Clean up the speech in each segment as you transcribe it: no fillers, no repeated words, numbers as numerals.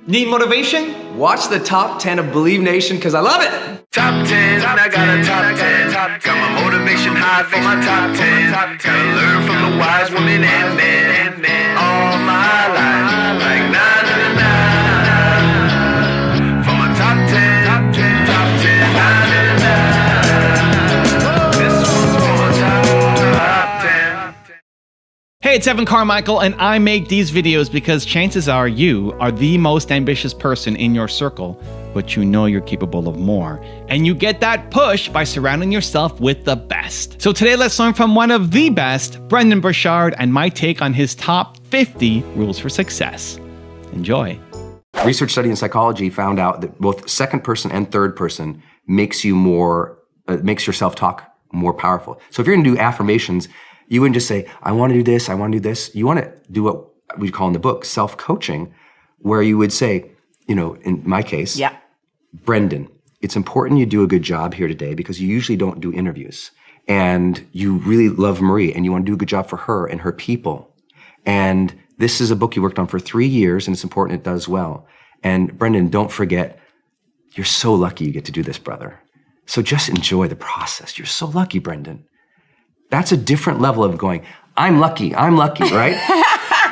Need motivation? Watch the top 10 of Believe Nation because I love it. Top 10, I got a top 10. Got my motivation high for my top 10. Gotta learn from the wise women and men. All my life, like na na na na. For my top 10, top 10, na na na na. This one's for my top 10. Hey, it's Evan Carmichael, and I make these videos because chances are you are the most ambitious person in your circle, but you know you're capable of more. And you get that push by surrounding yourself with the best. So today, let's learn from one of the best, Brendon Burchard, and my take on his top 50 rules for success. Enjoy. Research study in psychology found out that both second person and third person makes you more, makes your self-talk more powerful. So if you're gonna do affirmations, you wouldn't just say, I want to do this, I want to do this. You want to do what we call in the book self-coaching, where you would say, you know, in my case, Brendon, it's important you do a good job here today because you usually don't do interviews. And you really love Marie and you want to do a good job for her and her people. And this is a book you worked on for 3 years and it's important it does well. And Brendon, don't forget, you're so lucky you get to do this, brother. So just enjoy the process. You're so lucky, Brendon. That's a different level of going, I'm lucky, right?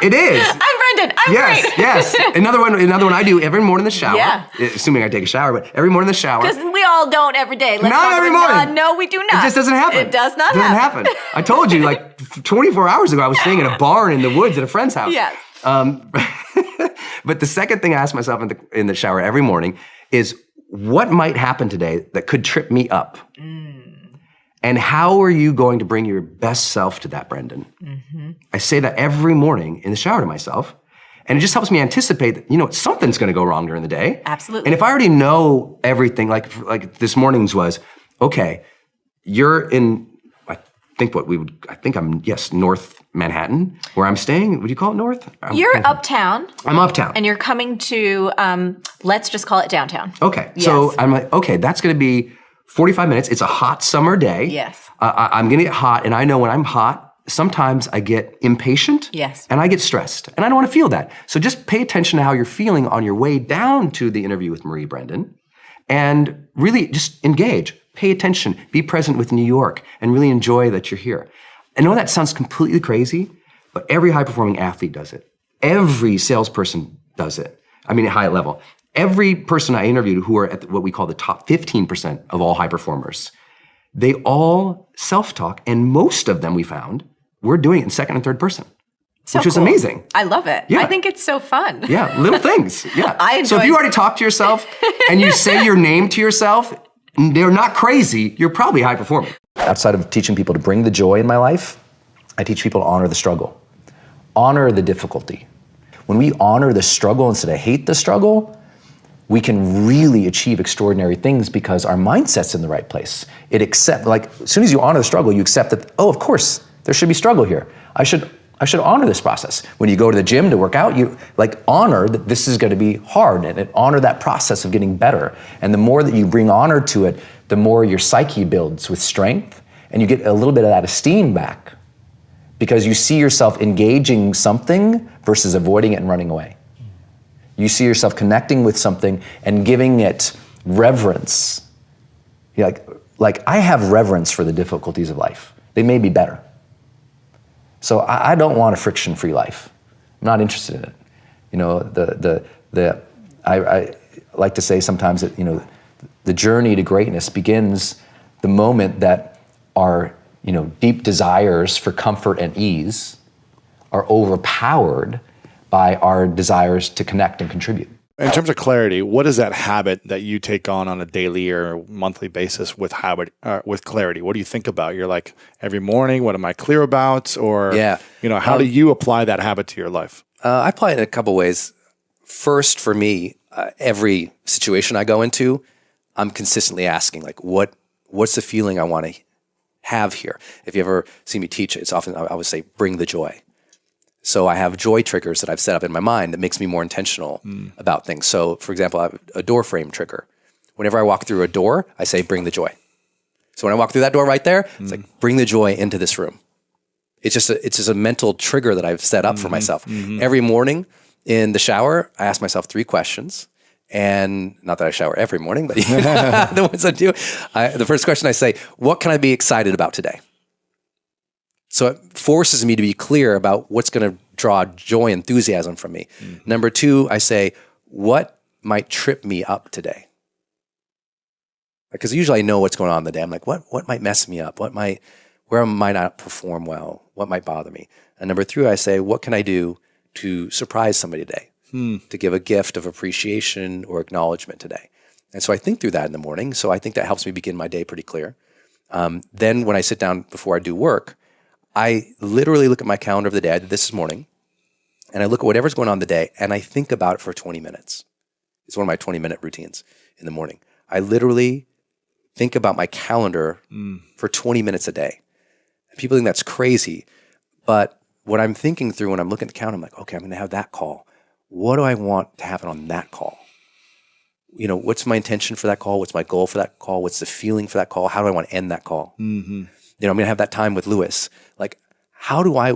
It is. I'm Brendon, I'm great. Yes. Another one I do every morning in the shower, assuming I take a shower, but every morning in the shower. Because we all don't every day. Not every morning. No, we do not. It just doesn't happen. It does not happen. I told you, like 24 hours ago, I was staying in a barn in the woods at a friend's house. Yes. But the second thing I ask myself in the shower every morning is, what might happen today that could trip me up? And how are you going to bring your best self to that, Brendon? I say that every morning in the shower to myself, and it just helps me anticipate that, you know, something's gonna go wrong during the day. Absolutely. And if I already know everything, like this morning's was, okay, you're in, I think I'm North Manhattan, where I'm staying. Would you call it North? You're uptown. I'm uptown. And you're coming to, let's just call it downtown. Okay, Yes. So I'm like, okay, that's gonna be 45 minutes. It's a hot summer day. Yes. I'm gonna get hot, and I know when I'm hot, sometimes I get impatient. Yes. And I get stressed, and I don't wanna feel that. So just pay attention to how you're feeling on your way down to the interview with Marie, Brendon, and really just engage, pay attention, be present with New York, and really enjoy that you're here. I know that sounds completely crazy, but every high-performing athlete does it. Every salesperson does it. I mean, at high level. Every person I interviewed who are at what we call the top 15% of all high performers, they all self-talk, and most of them we found were doing it in second and third person, So which was cool. amazing. I love it. Yeah. I think it's so fun. Yeah, little things, yeah. I So if enjoy- you already talk to yourself and you say your name to yourself, and they're not crazy, you're probably high performing. Outside of teaching people to bring the joy in my life, I teach people to honor the struggle, honor the difficulty. When we honor the struggle instead of hate the struggle, we can really achieve extraordinary things because our mindset's in the right place. As soon as you honor the struggle, you accept that, oh, of course, there should be struggle here. I should honor this process. When you go to the gym to work out, you honor that this is gonna be hard and honor that process of getting better. And the more that you bring honor to it, the more your psyche builds with strength and you get a little bit of that esteem back because you see yourself engaging something versus avoiding it and running away. You see yourself connecting with something and giving it reverence. You're like I have reverence for the difficulties of life. They may be better. So I don't want a friction-free life. I'm not interested in it. You know, I like to say sometimes that, you know, the journey to greatness begins the moment that our, you know, deep desires for comfort and ease are overpowered by our desires to connect and contribute. In terms of clarity, what is that habit that you take on a daily or monthly basis with clarity? What do you think about? You're like, every morning, what am I clear about? Or, you know, how do you apply that habit to your life? I apply it in a couple ways. First, for me, every situation I go into, I'm consistently asking, like, what's the feeling I want to have here? If you ever see me teach, it's often, I would say, bring the joy. So I have joy triggers that I've set up in my mind that makes me more intentional about things. So for example, I have a door frame trigger. Whenever I walk through a door, I say, bring the joy. So when I walk through that door right there, it's like, bring the joy into this room. It's just a mental trigger that I've set up for myself. Every morning, In the shower, I ask myself 3 questions. And not that I shower every morning, but the ones I do. The first question I say, what can I be excited about today? So it forces me to be clear about what's going to draw joy, enthusiasm from me. Number 2, I say, what might trip me up today? Because usually I know what's going on in the day. I'm like, what might mess me up? Where I might not perform well? What might bother me? And number 3, I say, what can I do to surprise somebody today? To give a gift of appreciation or acknowledgement today. And so I think through that in the morning. So I think that helps me begin my day pretty clear. Then when I sit down before I do work, I literally look at my calendar of the day. I did this morning. And I look at whatever's going on in the day and I think about it for 20 minutes. It's one of my 20-minute routines in the morning. I literally think about my calendar for 20 minutes a day. And people think that's crazy. But what I'm thinking through when I'm looking at the calendar, I'm like, okay, I'm going to have that call. What do I want to happen on that call? You know, what's my intention for that call? What's my goal for that call? What's the feeling for that call? How do I want to end that call? You know, I'm going to have that time with Lewis. Like, how do I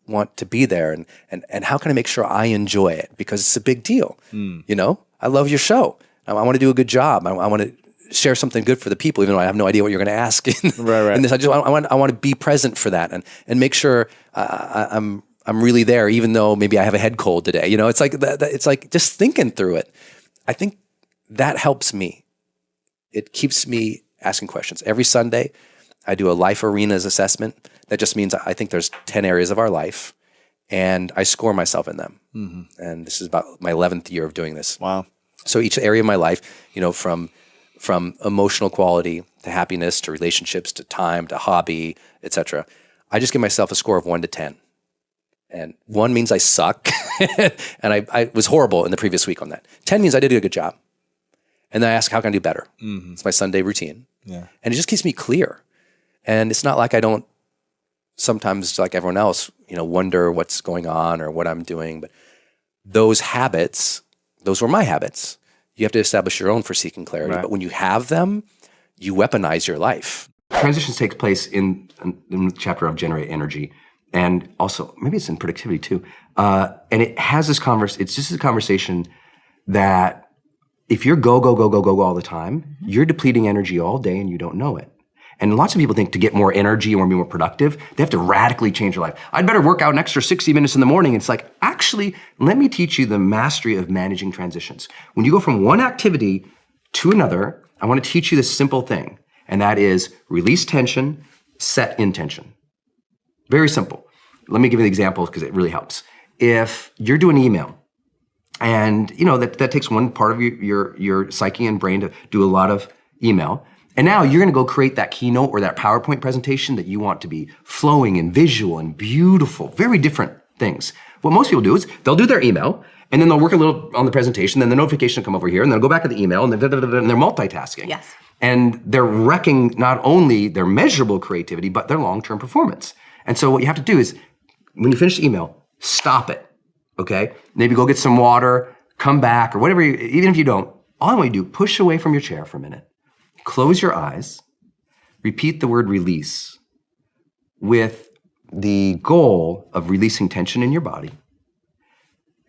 want to be there? And how can I make sure I enjoy it? Because it's a big deal. You know, I love your show. I want to do a good job. I want to share something good for the people, even though I have no idea what you're going to ask in this. I want to be present for that and make sure I'm really there, even though maybe I have a head cold today. You know, it's like it's like just thinking through it. I think that helps me. It keeps me asking questions. Every Sunday, I do a life arenas assessment. That just means I think there's 10 areas of our life, and I score myself in them. And this is about my 11th year of doing this. Wow. So each area of my life, you know, from emotional quality to happiness to relationships to time to hobby, etc. I just give myself a score of 1 to 10. And 1 means I suck, and I was horrible in the previous week on that. 10 means I did a good job. And then I ask, how can I do better? It's my Sunday routine. And it just keeps me clear. And it's not like I don't sometimes, like everyone else, you know, wonder what's going on or what I'm doing. But those habits, those were my habits. You have to establish your own for seeking clarity. But when you have them, you weaponize your life. Transitions takes place in the chapter of Generate Energy. And also, maybe it's in productivity too. And it has this it's just a conversation that if you're go all the time, you're depleting energy all day and you don't know it. And lots of people think to get more energy or be more productive, they have to radically change their life. I'd better work out an extra 60 minutes in the morning. It's like, actually, let me teach you the mastery of managing transitions. When you go from one activity to another, I want to teach you this simple thing. And that is release tension, set intention. Very simple. Let me give you the examples because it really helps. If you're doing email, and you know that takes one part of your psyche and brain to do a lot of email, and now you're going to go create that keynote or that PowerPoint presentation that you want to be flowing and visual and beautiful. Very different things. What most people do is they'll do their email, and then they'll work a little on the presentation, then the notification will come over here, and they'll go back to the email, and they're multitasking. Yes. And they're wrecking not only their measurable creativity, but their long-term performance. And so what you have to do is, when you finish the email, stop it, okay? Maybe go get some water, come back, or whatever, even if you don't, all I want you to do, push away from your chair for a minute, close your eyes, repeat the word release with the goal of releasing tension in your body,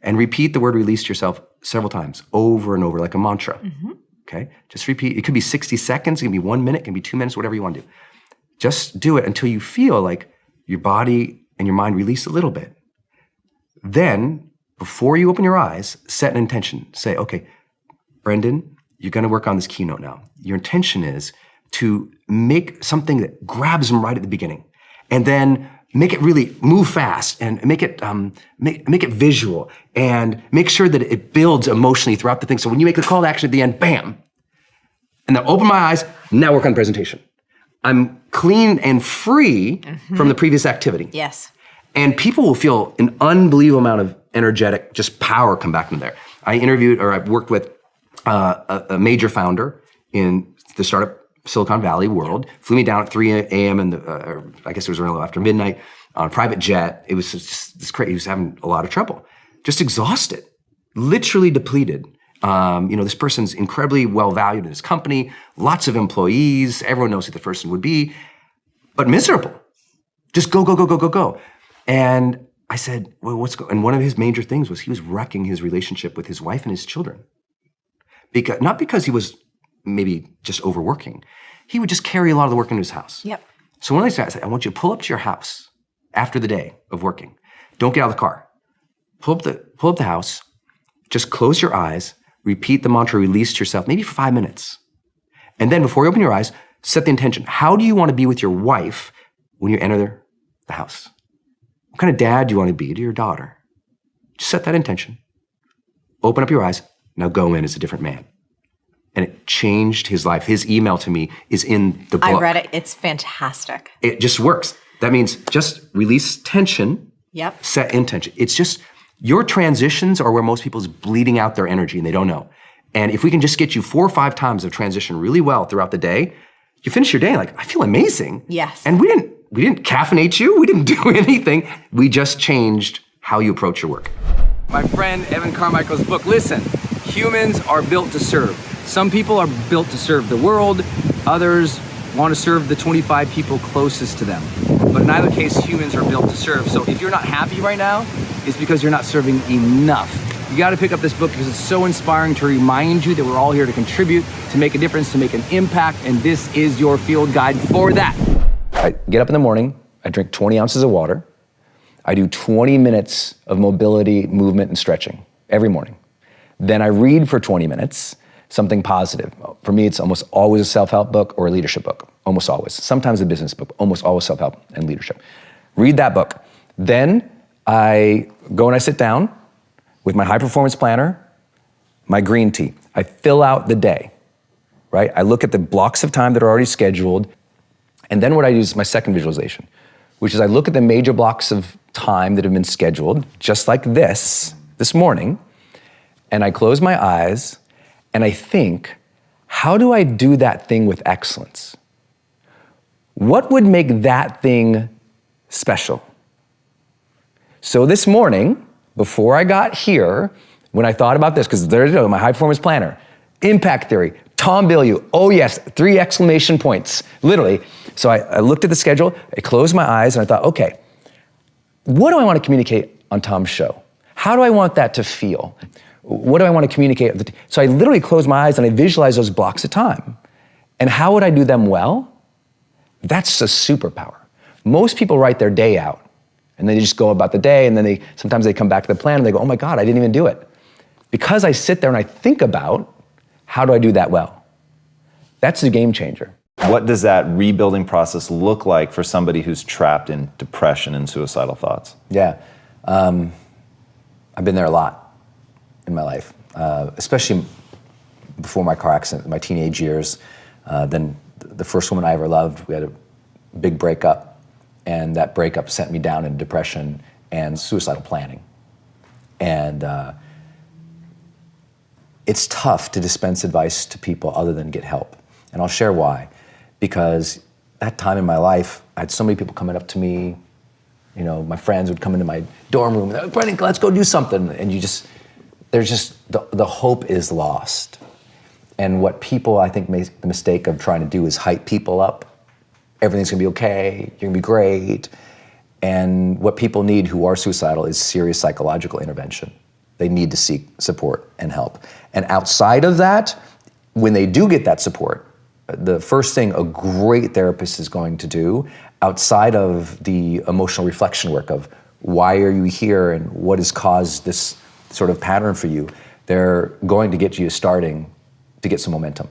and repeat the word release to yourself several times, over and over, like a mantra, okay? Just repeat. It could be 60 seconds, it can be 1 minute, it can be 2 minutes, whatever you want to do. Just do it until you feel like your body and your mind release a little bit. Then, before you open your eyes, set an intention. Say, okay, Brendon, you're going to work on this keynote now. Your intention is to make something that grabs them right at the beginning, and then make it really move fast, and make it make it visual, and make sure that it builds emotionally throughout the thing. So when you make a call to action at the end, bam, and then open my eyes. Now work on the presentation. I'm clean and free from the previous activity. Yes. And people will feel an unbelievable amount of energetic, just power come back from there. I worked with a major founder in the startup Silicon Valley world, flew me down at 3 a.m. and I guess it was a little after midnight on a private jet. It was just this crazy. He was having a lot of trouble, just exhausted, literally depleted. This person's incredibly well valued in his company, lots of employees, everyone knows who the person would be, but miserable. Just go. And I said, well, and one of his major things was he was wrecking his relationship with his wife and his children. Not because he was maybe just overworking. He would just carry a lot of the work into his house. Yep. So one of these days I said, I want you to pull up to your house after the day of working. Don't get out of the car. Pull up the house, just close your eyes, repeat the mantra, release to yourself, maybe for 5 minutes. And then before you open your eyes, set the intention. How do you want to be with your wife when you enter the house? What kind of dad do you want to be to your daughter? Just set that intention. Open up your eyes. Now go in as a different man. And it changed his life. His email to me is in the book. I read it. It's fantastic. It just works. That means just release tension, Yep. set intention. It's just, your transitions are where most people's bleeding out their energy and they don't know. And if we can just get you 4 or 5 times of transition really well throughout the day, you finish your day like, I feel amazing. Yes. And we didn't caffeinate you. We didn't do anything. We just changed how you approach your work. My friend Evan Carmichael's book. Listen, humans are built to serve. Some people are built to serve the world. Others want to serve the 25 people closest to them. But in either case, humans are built to serve. So if you're not happy right now, it's because you're not serving enough. You got to pick up this book because it's so inspiring to remind you that we're all here to contribute, to make a difference, to make an impact, and this is your field guide for that. I get up in the morning, I drink 20 ounces of water, I do 20 minutes of mobility, movement, and stretching every morning. Then I read for 20 minutes, something positive. For me, it's almost always a self-help book or a leadership book, almost always. Sometimes a business book, almost always self-help and leadership. Read that book. Then I go and I sit down with my high-performance planner, my green tea. I fill out the day, right? I look at the blocks of time that are already scheduled, and then what I do is my second visualization, which is I look at the major blocks of time that have been scheduled, just like this morning, and I close my eyes, and I think, how do I do that thing with excellence? What would make that thing special? So this morning, before I got here, when I thought about this, because there you go, my high performance planner, impact theory, Tom Bilyeu, oh yes, 3 exclamation points, literally. So I looked at the schedule, I closed my eyes, and I thought, okay, what do I want to communicate on Tom's show? How do I want that to feel? What do I want to communicate? So I literally closed my eyes and I visualized those blocks of time. And how would I do them well? That's a superpower. Most people write their day out and then they just go about the day, and then sometimes they come back to the plan and they go, oh my God, I didn't even do it. Because I sit there and I think about, how do I do that well? That's a game changer. What does that rebuilding process look like for somebody who's trapped in depression and suicidal thoughts? Yeah, I've been there a lot in my life, especially before my car accident, my teenage years. Then the first woman I ever loved, we had a big breakup, and that breakup sent me down into depression and suicidal planning. And it's tough to dispense advice to people other than get help. And I'll share why. Because that time in my life, I had so many people coming up to me, you know, my friends would come into my dorm room, and Brendon, let's go do something. And the hope is lost. And what people, I think, make the mistake of trying to do is hype people up. Everything's gonna be okay, you're gonna be great. And what people need who are suicidal is serious psychological intervention. They need to seek support and help. And outside of that, when they do get that support, the first thing a great therapist is going to do, outside of the emotional reflection work of why are you here and what has caused this sort of pattern for you, they're going to get you starting to get some momentum.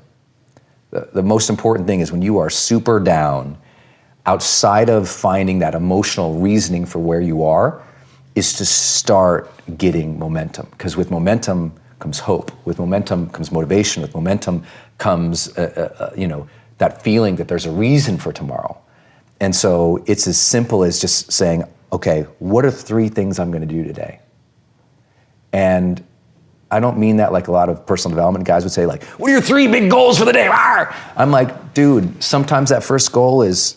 The most important thing is when you are super down, outside of finding that emotional reasoning for where you are, is to start getting momentum. Because with momentum comes hope. With momentum comes motivation. With momentum comes, that feeling that there's a reason for tomorrow. And so it's as simple as just saying, okay, what are 3 things I'm gonna do today? And I don't mean that like a lot of personal development guys would say, like, what are your 3 big goals for the day? Arr! I'm like, dude, sometimes that first goal is,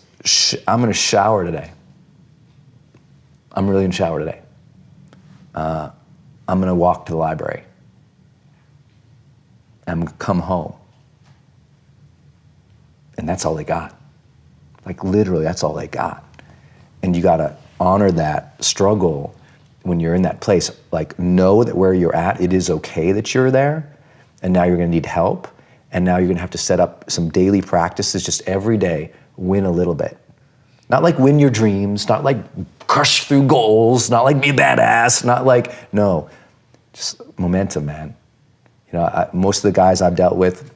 I'm gonna shower today. I'm really gonna shower today. I'm gonna walk to the library. I'm gonna come home. And that's all they got. Like literally, that's all they got. And you gotta honor that struggle when you're in that place, like know that where you're at, it is okay that you're there, and now you're gonna need help, and now you're gonna have to set up some daily practices just every day, win a little bit. Not like win your dreams, not like crush through goals, not like be a badass, not like, no, just momentum, man. You know, most of the guys I've dealt with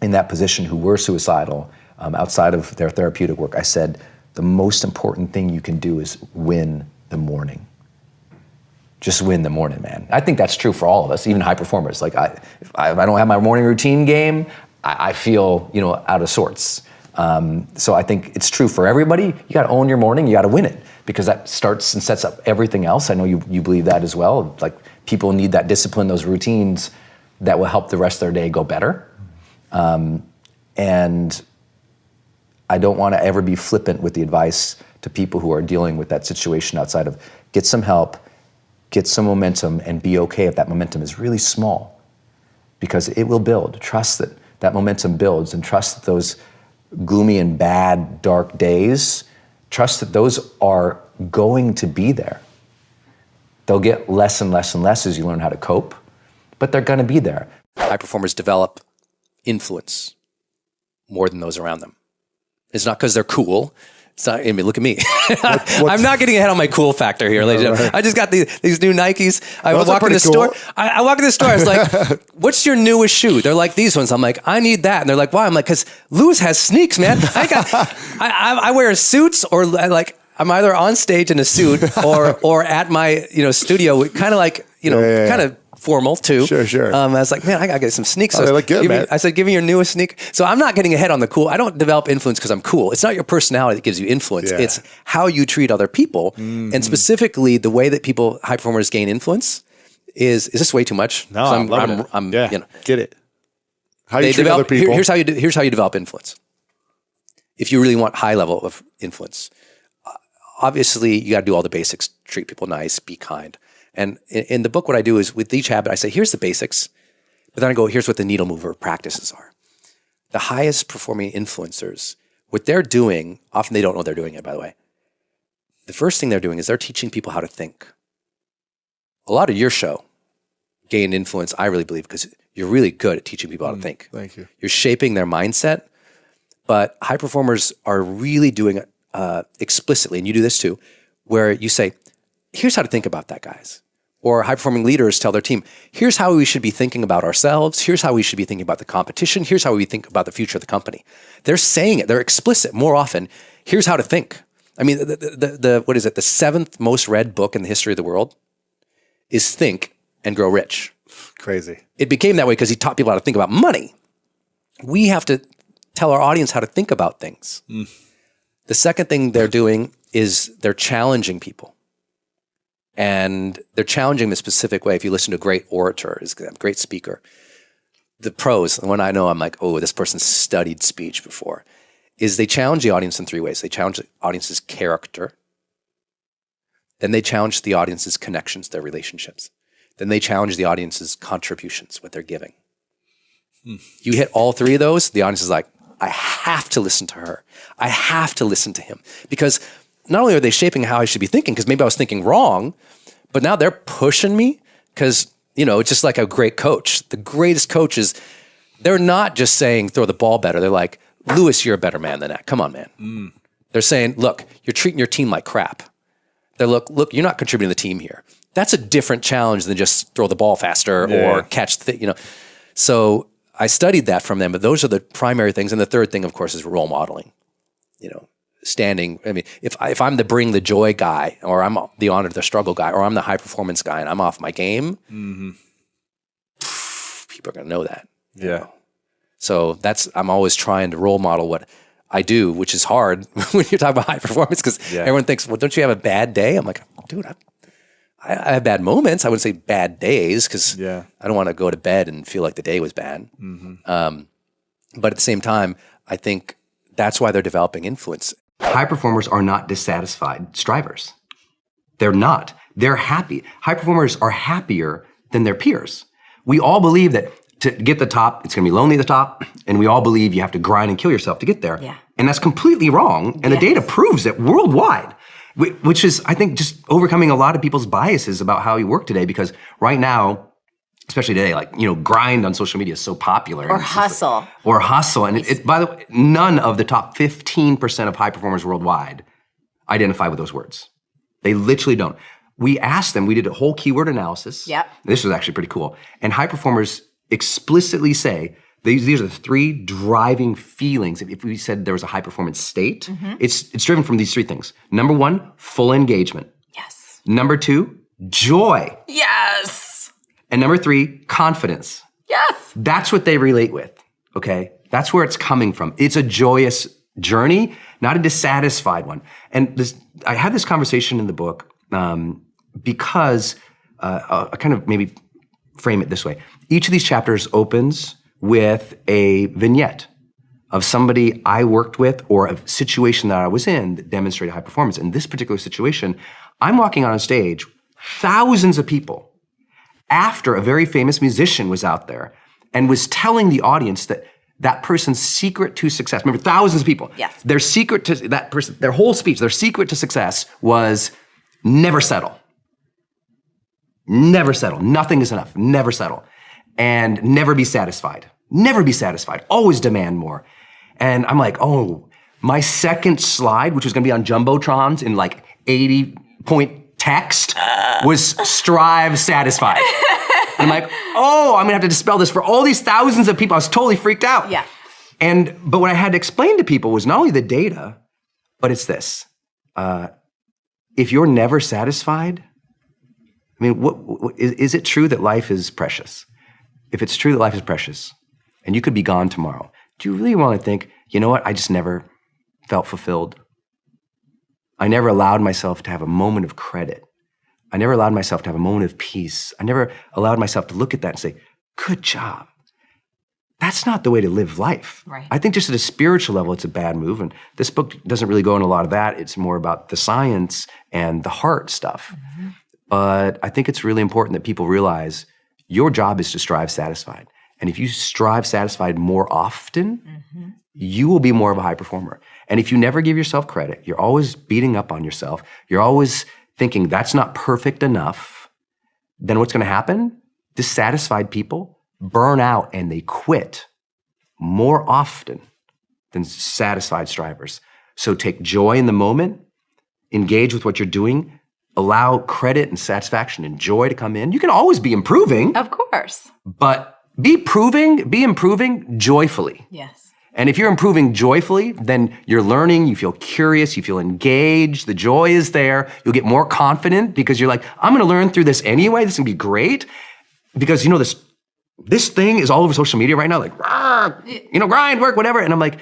in that position who were suicidal, outside of their therapeutic work, I said, the most important thing you can do is win the morning. Just win the morning, man. I think that's true for all of us, even high performers. Like if I don't have my morning routine game, I feel, you know, out of sorts. So I think it's true for everybody. You gotta own your morning, you gotta win it, because that starts and sets up everything else. I know you believe that as well. Like people need that discipline, those routines that will help the rest of their day go better. And I don't wanna ever be flippant with the advice to people who are dealing with that situation outside of get some help, get some momentum, and be okay if that momentum is really small, because it will build. Trust that that momentum builds, and trust that those gloomy and bad, dark days, trust that those are going to be there. They'll get less and less and less as you learn how to cope, but they're gonna be there. High performers develop influence more than those around them. It's not because they're cool. It's not, I mean, look at me. I'm not getting ahead on my cool factor here, ladies and gentlemen. I just got these new Nikes. I walk in the store. I walk in the store. I was like, what's your newest shoe? They're like, these ones. I'm like, I need that. And they're like, why? I'm like, because Lewis has sneaks, man. I wear suits, or like I'm either on stage in a suit or at my studio, kind of like kind of formal too. Sure. I was like, man, I gotta get some sneaks. Oh, they look good, man. I said, give me your newest sneak. So I'm not getting ahead on the cool. I don't develop influence because I'm cool. It's not your personality that gives you influence. Yeah. It's how you treat other people. Mm-hmm. And specifically the way that high performers gain influence is this way too much? No, I'm loving it. Get it. How you treat other people. Here's how you develop influence. If you really want high level of influence, obviously you got to do all the basics. Treat people nice, be kind. And in the book, what I do is with each habit, I say, here's the basics, but then I go, here's what the needle mover practices are. The highest performing influencers, what they're doing, often they don't know they're doing it, by the way. The first thing they're doing is they're teaching people how to think. A lot of your show gained influence, I really believe, because you're really good at teaching people how to think. Thank you. You're shaping their mindset, but high performers are really doing it explicitly, and you do this too, where you say, here's how to think about that, guys. Or high-performing leaders tell their team, here's how we should be thinking about ourselves. Here's how we should be thinking about the competition. Here's how we think about the future of the company. They're saying it. They're explicit more often. Here's how to think. I mean, what is it? The 7th most read book in the history of the world is Think and Grow Rich. Crazy. It became that way because he taught people how to think about money. We have to tell our audience how to think about things. The second thing they're doing is they're challenging people. And they're challenging in a specific way. If you listen to a great orator, a great speaker, the pros, the one I know, I'm like, oh, this person's studied speech before, is they challenge the audience in 3 ways. They challenge the audience's character. Then they challenge the audience's connections, their relationships. Then they challenge the audience's contributions, what they're giving. You hit all 3 of those, the audience is like, I have to listen to her. I have to listen to him. Because not only are they shaping how I should be thinking, because maybe I was thinking wrong, but now they're pushing me because, it's just like a great coach. The greatest coaches, they're not just saying throw the ball better. They're like, Lewis, you're a better man than that. Come on, man. They're saying, look, you're treating your team like crap. They're look, you're not contributing to the team here. That's a different challenge than just throw the ball faster or catch So I studied that from them, but those are the primary things. And the third thing, of course, is role modeling. Standing. I mean, if I'm the bring the joy guy, or I'm the honor the struggle guy, or I'm the high performance guy, and I'm off my game, people are going to know that. Yeah. So I'm always trying to role model what I do, which is hard when you're talking about high performance, because everyone thinks, well, don't you have a bad day? I'm like, dude, I have bad moments. I wouldn't say bad days, because I don't want to go to bed and feel like the day was bad. But at the same time, I think that's why they're developing influence. High performers are not dissatisfied strivers. They're not. They're happy. High performers are happier than their peers. We all believe that to get the top, it's gonna be lonely at the top, and we all believe you have to grind and kill yourself to get there. Yeah. And that's completely wrong, and the data proves it worldwide. which is, I think, just overcoming a lot of people's biases about how you work today, because right now, especially today, like, grind on social media is so popular. Or hustle. And by the way, none of the top 15% of high performers worldwide identify with those words. They literally don't. We asked them, we did a whole keyword analysis. Yep. This was actually pretty cool. And high performers explicitly say, these are the 3 driving feelings. If we said there was a high performance state, it's driven from these 3 things. Number 1, full engagement. Yes. Number 2, joy. Yes. And number 3, confidence. Yes. That's what they relate with, okay? That's where it's coming from. It's a joyous journey, not a dissatisfied one. And I had this conversation in the book because I'll kind of maybe frame it this way. Each of these chapters opens with a vignette of somebody I worked with or a situation that I was in that demonstrated high performance. In this particular situation, I'm walking on stage, thousands of people, after a very famous musician was out there and was telling the audience that person's secret to success, remember, thousands of people, yes. Their secret to that person, their whole speech, their secret to success was never settle. Never settle. Nothing is enough. Never settle. And never be satisfied. Never be satisfied. Always demand more. And I'm like, oh, my second slide, which was gonna be on Jumbotrons in like 80-point text, was strive satisfied. And I'm like, oh, I'm gonna have to dispel this for all these thousands of people. I was totally freaked out. Yeah. But what I had to explain to people was not only the data, but it's this. If you're never satisfied, I mean, is it true that life is precious? If it's true that life is precious and you could be gone tomorrow, do you really want to think, you know what, I just never felt fulfilled? I never allowed myself to have a moment of credit. I never allowed myself to have a moment of peace. I never allowed myself to look at that and say, good job. That's not the way to live life. Right. I think just at a spiritual level, it's a bad move. And this book doesn't really go into a lot of that. It's more about the science and the heart stuff. Mm-hmm. But I think it's really important that people realize your job is to strive satisfied. And if you strive satisfied more often, mm-hmm. you will be more of a high performer. And if you never give yourself credit, you're always beating up on yourself, you're always thinking that's not perfect enough, then what's gonna happen? Dissatisfied people burn out and they quit more often than satisfied strivers. So take joy in the moment, engage with what you're doing, allow credit and satisfaction and joy to come in. You can always be improving. Of course. But be improving joyfully. Yes. And if you're improving joyfully, then you're learning, you feel curious, you feel engaged, the joy is there, you'll get more confident because you're like, I'm gonna learn through this anyway, this is gonna be great. Because this thing is all over social media right now, like, grind, work, whatever. And I'm like,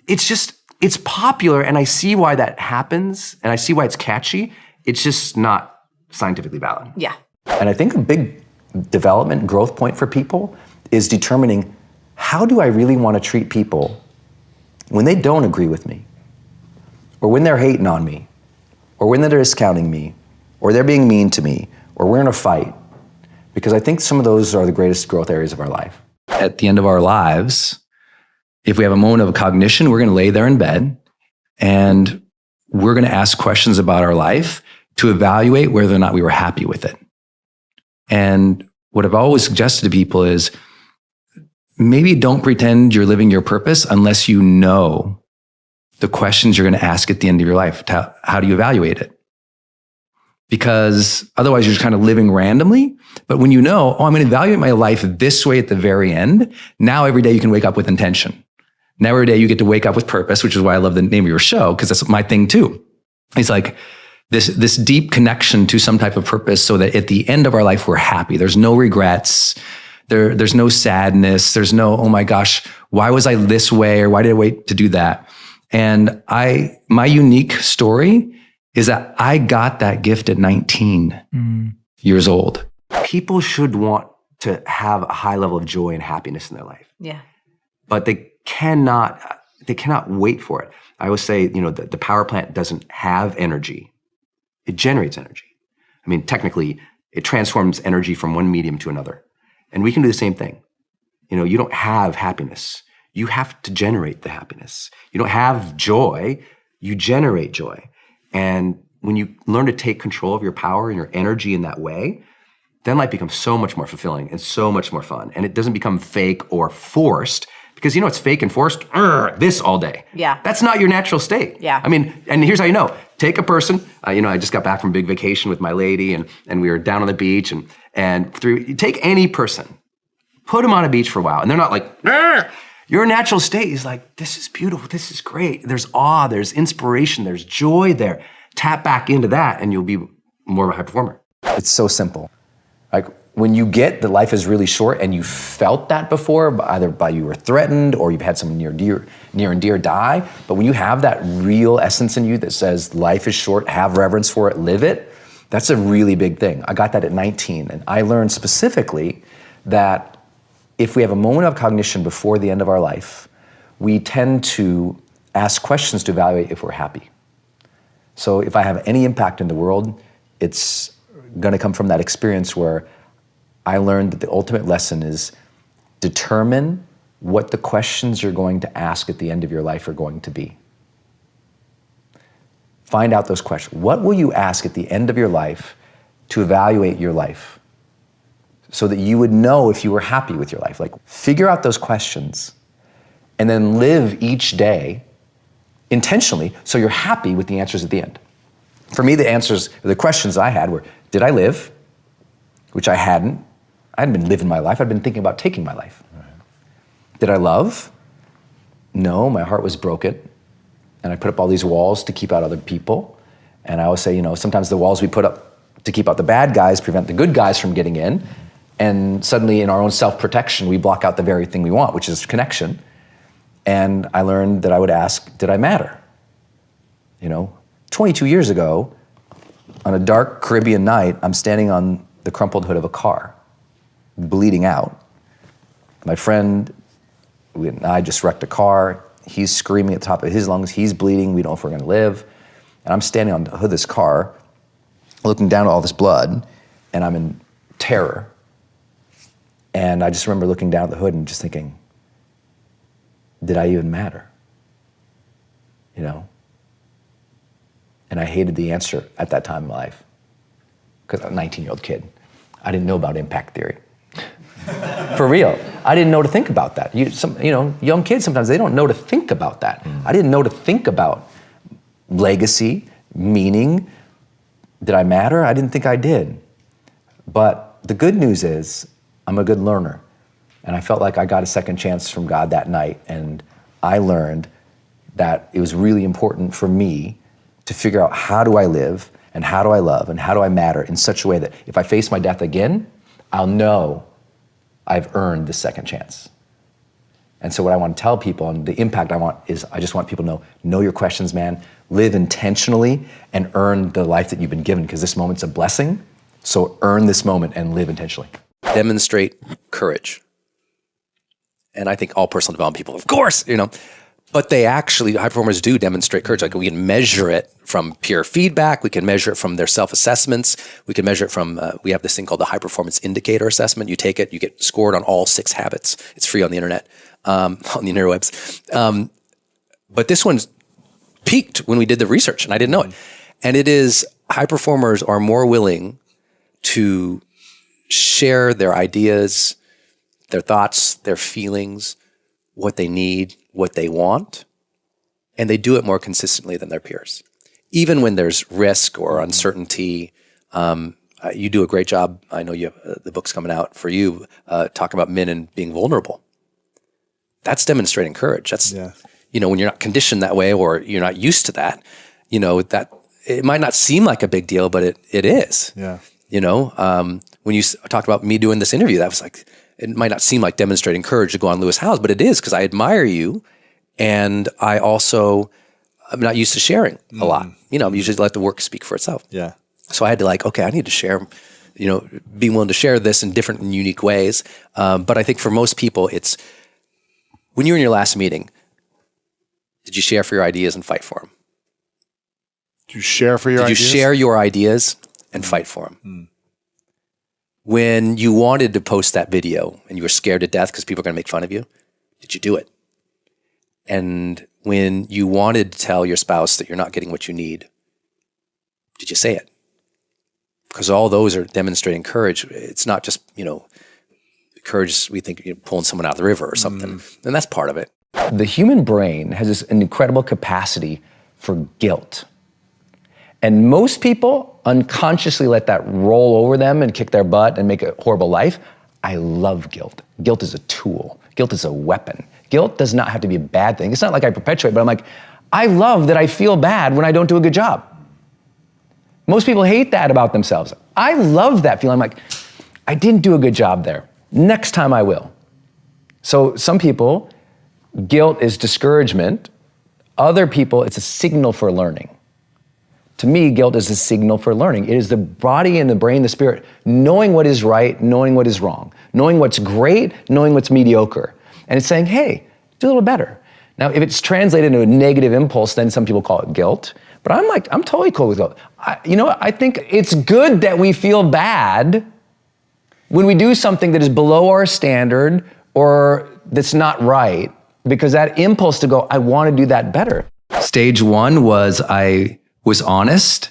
it's popular and I see why that happens and I see why it's catchy. It's just not scientifically valid. Yeah. And I think a big development growth point for people is determining how do I really want to treat people when they don't agree with me, or when they're hating on me, or when they're discounting me, or they're being mean to me, or we're in a fight. Because I think some of those are the greatest growth areas of our life. At the end of our lives, if we have a moment of cognition, we're going to lay there in bed and we're going to ask questions about our life to evaluate whether or not we were happy with it. And what I've always suggested to people is maybe don't pretend you're living your purpose unless you know the questions you're going to ask at the end of your life. How do you evaluate it? Because otherwise you're just kind of living randomly. But when you know, I'm going to evaluate my life this way at the very end, now every day you can wake up with intention. Now every day you get to wake up with purpose, which is why I love the name of your show, because that's my thing too. It's like this deep connection to some type of purpose so that at the end of our life, we're happy. There's no regrets. There's no sadness. There's no, oh my gosh, why was I this way? Or why did I wait to do that? And my unique story is that I got that gift at 19 years old. People should want to have a high level of joy and happiness in their life. Yeah. But they cannot wait for it. I always say, the power plant doesn't have energy. It generates energy. I mean, technically, it transforms energy from one medium to another. And we can do the same thing. You don't have happiness. You have to generate the happiness. You don't have joy. You generate joy. And when you learn to take control of your power and your energy in that way, then life becomes so much more fulfilling and so much more fun. And it doesn't become fake or forced, because you know it's fake and forced, this all day. Yeah. That's not your natural state. Yeah. I mean, and here's how you know. Take a person, I just got back from a big vacation with my lady, and we were down on the beach, and take any person, put them on a beach for a while, and they're not like, your natural state is like, this is beautiful, this is great. There's awe, there's inspiration, there's joy there. Tap back into that and you'll be more of a high performer. It's so simple. Like when you get that life is really short and you felt that before, either by you were threatened or you've had someone near and dear die, but when you have that real essence in you that says life is short, have reverence for it, live it, that's a really big thing. I got that at 19, and I learned specifically that if we have a moment of cognition before the end of our life, we tend to ask questions to evaluate if we're happy. So if I have any impact in the world, it's gonna come from that experience where I learned that the ultimate lesson is determine what the questions you're going to ask at the end of your life are going to be. Find out those questions. What will you ask at the end of your life to evaluate your life? So that you would know if you were happy with your life. Like, figure out those questions and then live each day intentionally so you're happy with the answers at the end. For me, the questions I had were, did I live? Which I hadn't. I hadn't been living my life. I'd been thinking about taking my life. Right. Did I love? No, my heart was broken. And I put up all these walls to keep out other people. And I always say, sometimes the walls we put up to keep out the bad guys prevent the good guys from getting in. And suddenly in our own self-protection, we block out the very thing we want, which is connection. And I learned that I would ask, did I matter? 22 years ago, on a dark Caribbean night, I'm standing on the crumpled hood of a car, bleeding out. My friend and I just wrecked a car. He's screaming at the top of his lungs. He's bleeding. We don't know if we're going to live. And I'm standing on the hood of this car, looking down at all this blood, and I'm in terror. And I just remember looking down at the hood and just thinking, did I even matter? And I hated the answer at that time in my life, because I'm a 19-year-old kid. I didn't know about impact theory. For real. I didn't know to think about that. Young kids, sometimes they don't know to think about that. I didn't know to think about legacy, meaning. Did I matter? I didn't think I did. But the good news is, I'm a good learner. And I felt like I got a second chance from God that night. And I learned that it was really important for me to figure out, how do I live, and how do I love, and how do I matter in such a way that if I face my death again, I'll know I've earned the second chance. And so what I want to tell people, and the impact I want, is I just want people to know your questions, man. Live intentionally and earn the life that you've been given, because this moment's a blessing. So earn this moment and live intentionally. Demonstrate courage. And I think all personal development people, of course, but they actually, high performers do demonstrate courage. Like, we can measure it from peer feedback. We can measure it from their self-assessments. We can measure it from, we have this thing called the high performance indicator assessment. You take it, you get scored on all 6 habits. It's free on the internet, on the interwebs. But this one's peaked when we did the research, and I didn't know it. And it is, high performers are more willing to share their ideas, their thoughts, their feelings, what they need, what they want, and they do it more consistently than their peers. Even when there's risk or uncertainty, you do a great job. I know you have, the book's coming out for you, talking about men and being vulnerable. That's demonstrating courage. That's, when you're not conditioned that way, or you're not used to that, that it might not seem like a big deal, but it is. Yeah. When you talked about me doing this interview, that was like, it might not seem like demonstrating courage to go on Lewis Howes, but it is, because I admire you. And I also, I'm not used to sharing a lot. I'm usually let the work speak for itself. Yeah. So I had to I need to share, being willing to share this in different and unique ways. But I think for most people, it's, when you were in your last meeting, did you share for your ideas and fight for them? Did you share for your ideas? Did you share your ideas and fight for them? When you wanted to post that video and you were scared to death because people are going to make fun of you, did you do it? And when you wanted to tell your spouse that you're not getting what you need, did you say it? Because all those are demonstrating courage. It's not just, courage, we think pulling someone out of the river or something. And that's part of it. The human brain has an incredible capacity for guilt. And most people unconsciously let that roll over them and kick their butt and make a horrible life. I love guilt. Guilt is a tool. Guilt is a weapon. Guilt does not have to be a bad thing. It's not like I perpetuate, but I'm like, I love that I feel bad when I don't do a good job. Most people hate that about themselves. I love that feeling. I'm like, I didn't do a good job there. Next time I will. So some people, guilt is discouragement. Other people, it's a signal for learning. To me, guilt is a signal for learning. It is the body and the brain, the spirit, knowing what is right, knowing what is wrong, knowing what's great, knowing what's mediocre. And it's saying, hey, do a little better. Now, if it's translated into a negative impulse, then some people call it guilt. But I'm totally cool with guilt. I think it's good that we feel bad when we do something that is below our standard or that's not right, because that impulse to go, I want to do that better. Stage one was I was honest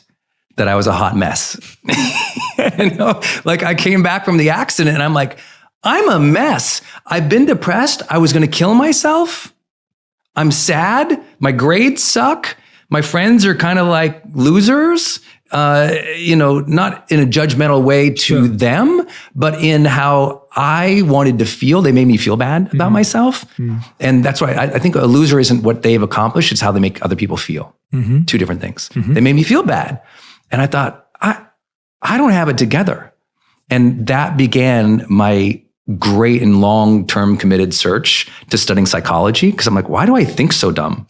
that I was a hot mess. Like I came back from the accident and I'm like, I'm a mess. I've been depressed. I was going to kill myself. I'm sad. My grades suck. My friends are kind of like losers, not in a judgmental way to them, but in how I wanted to feel. They made me feel bad about myself. And that's why I think a loser isn't what they've accomplished, it's how they make other people feel. Two different things. They made me feel bad. And I thought, I don't have it together. And that began my great and long-term committed search to studying psychology. Because I'm like, why do I think so dumb?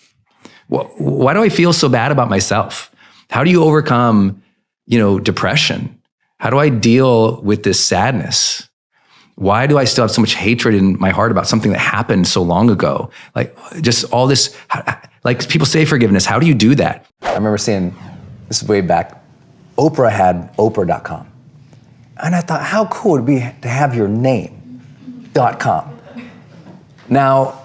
Why do I feel so bad about myself? How do you overcome, depression? How do I deal with this sadness? Why do I still have so much hatred in my heart about something that happened so long ago? Like just all this, like people say forgiveness. How do you do that? I remember seeing, this is way back, Oprah had Oprah.com. And I thought, how cool would it be to have your name, .com. Now,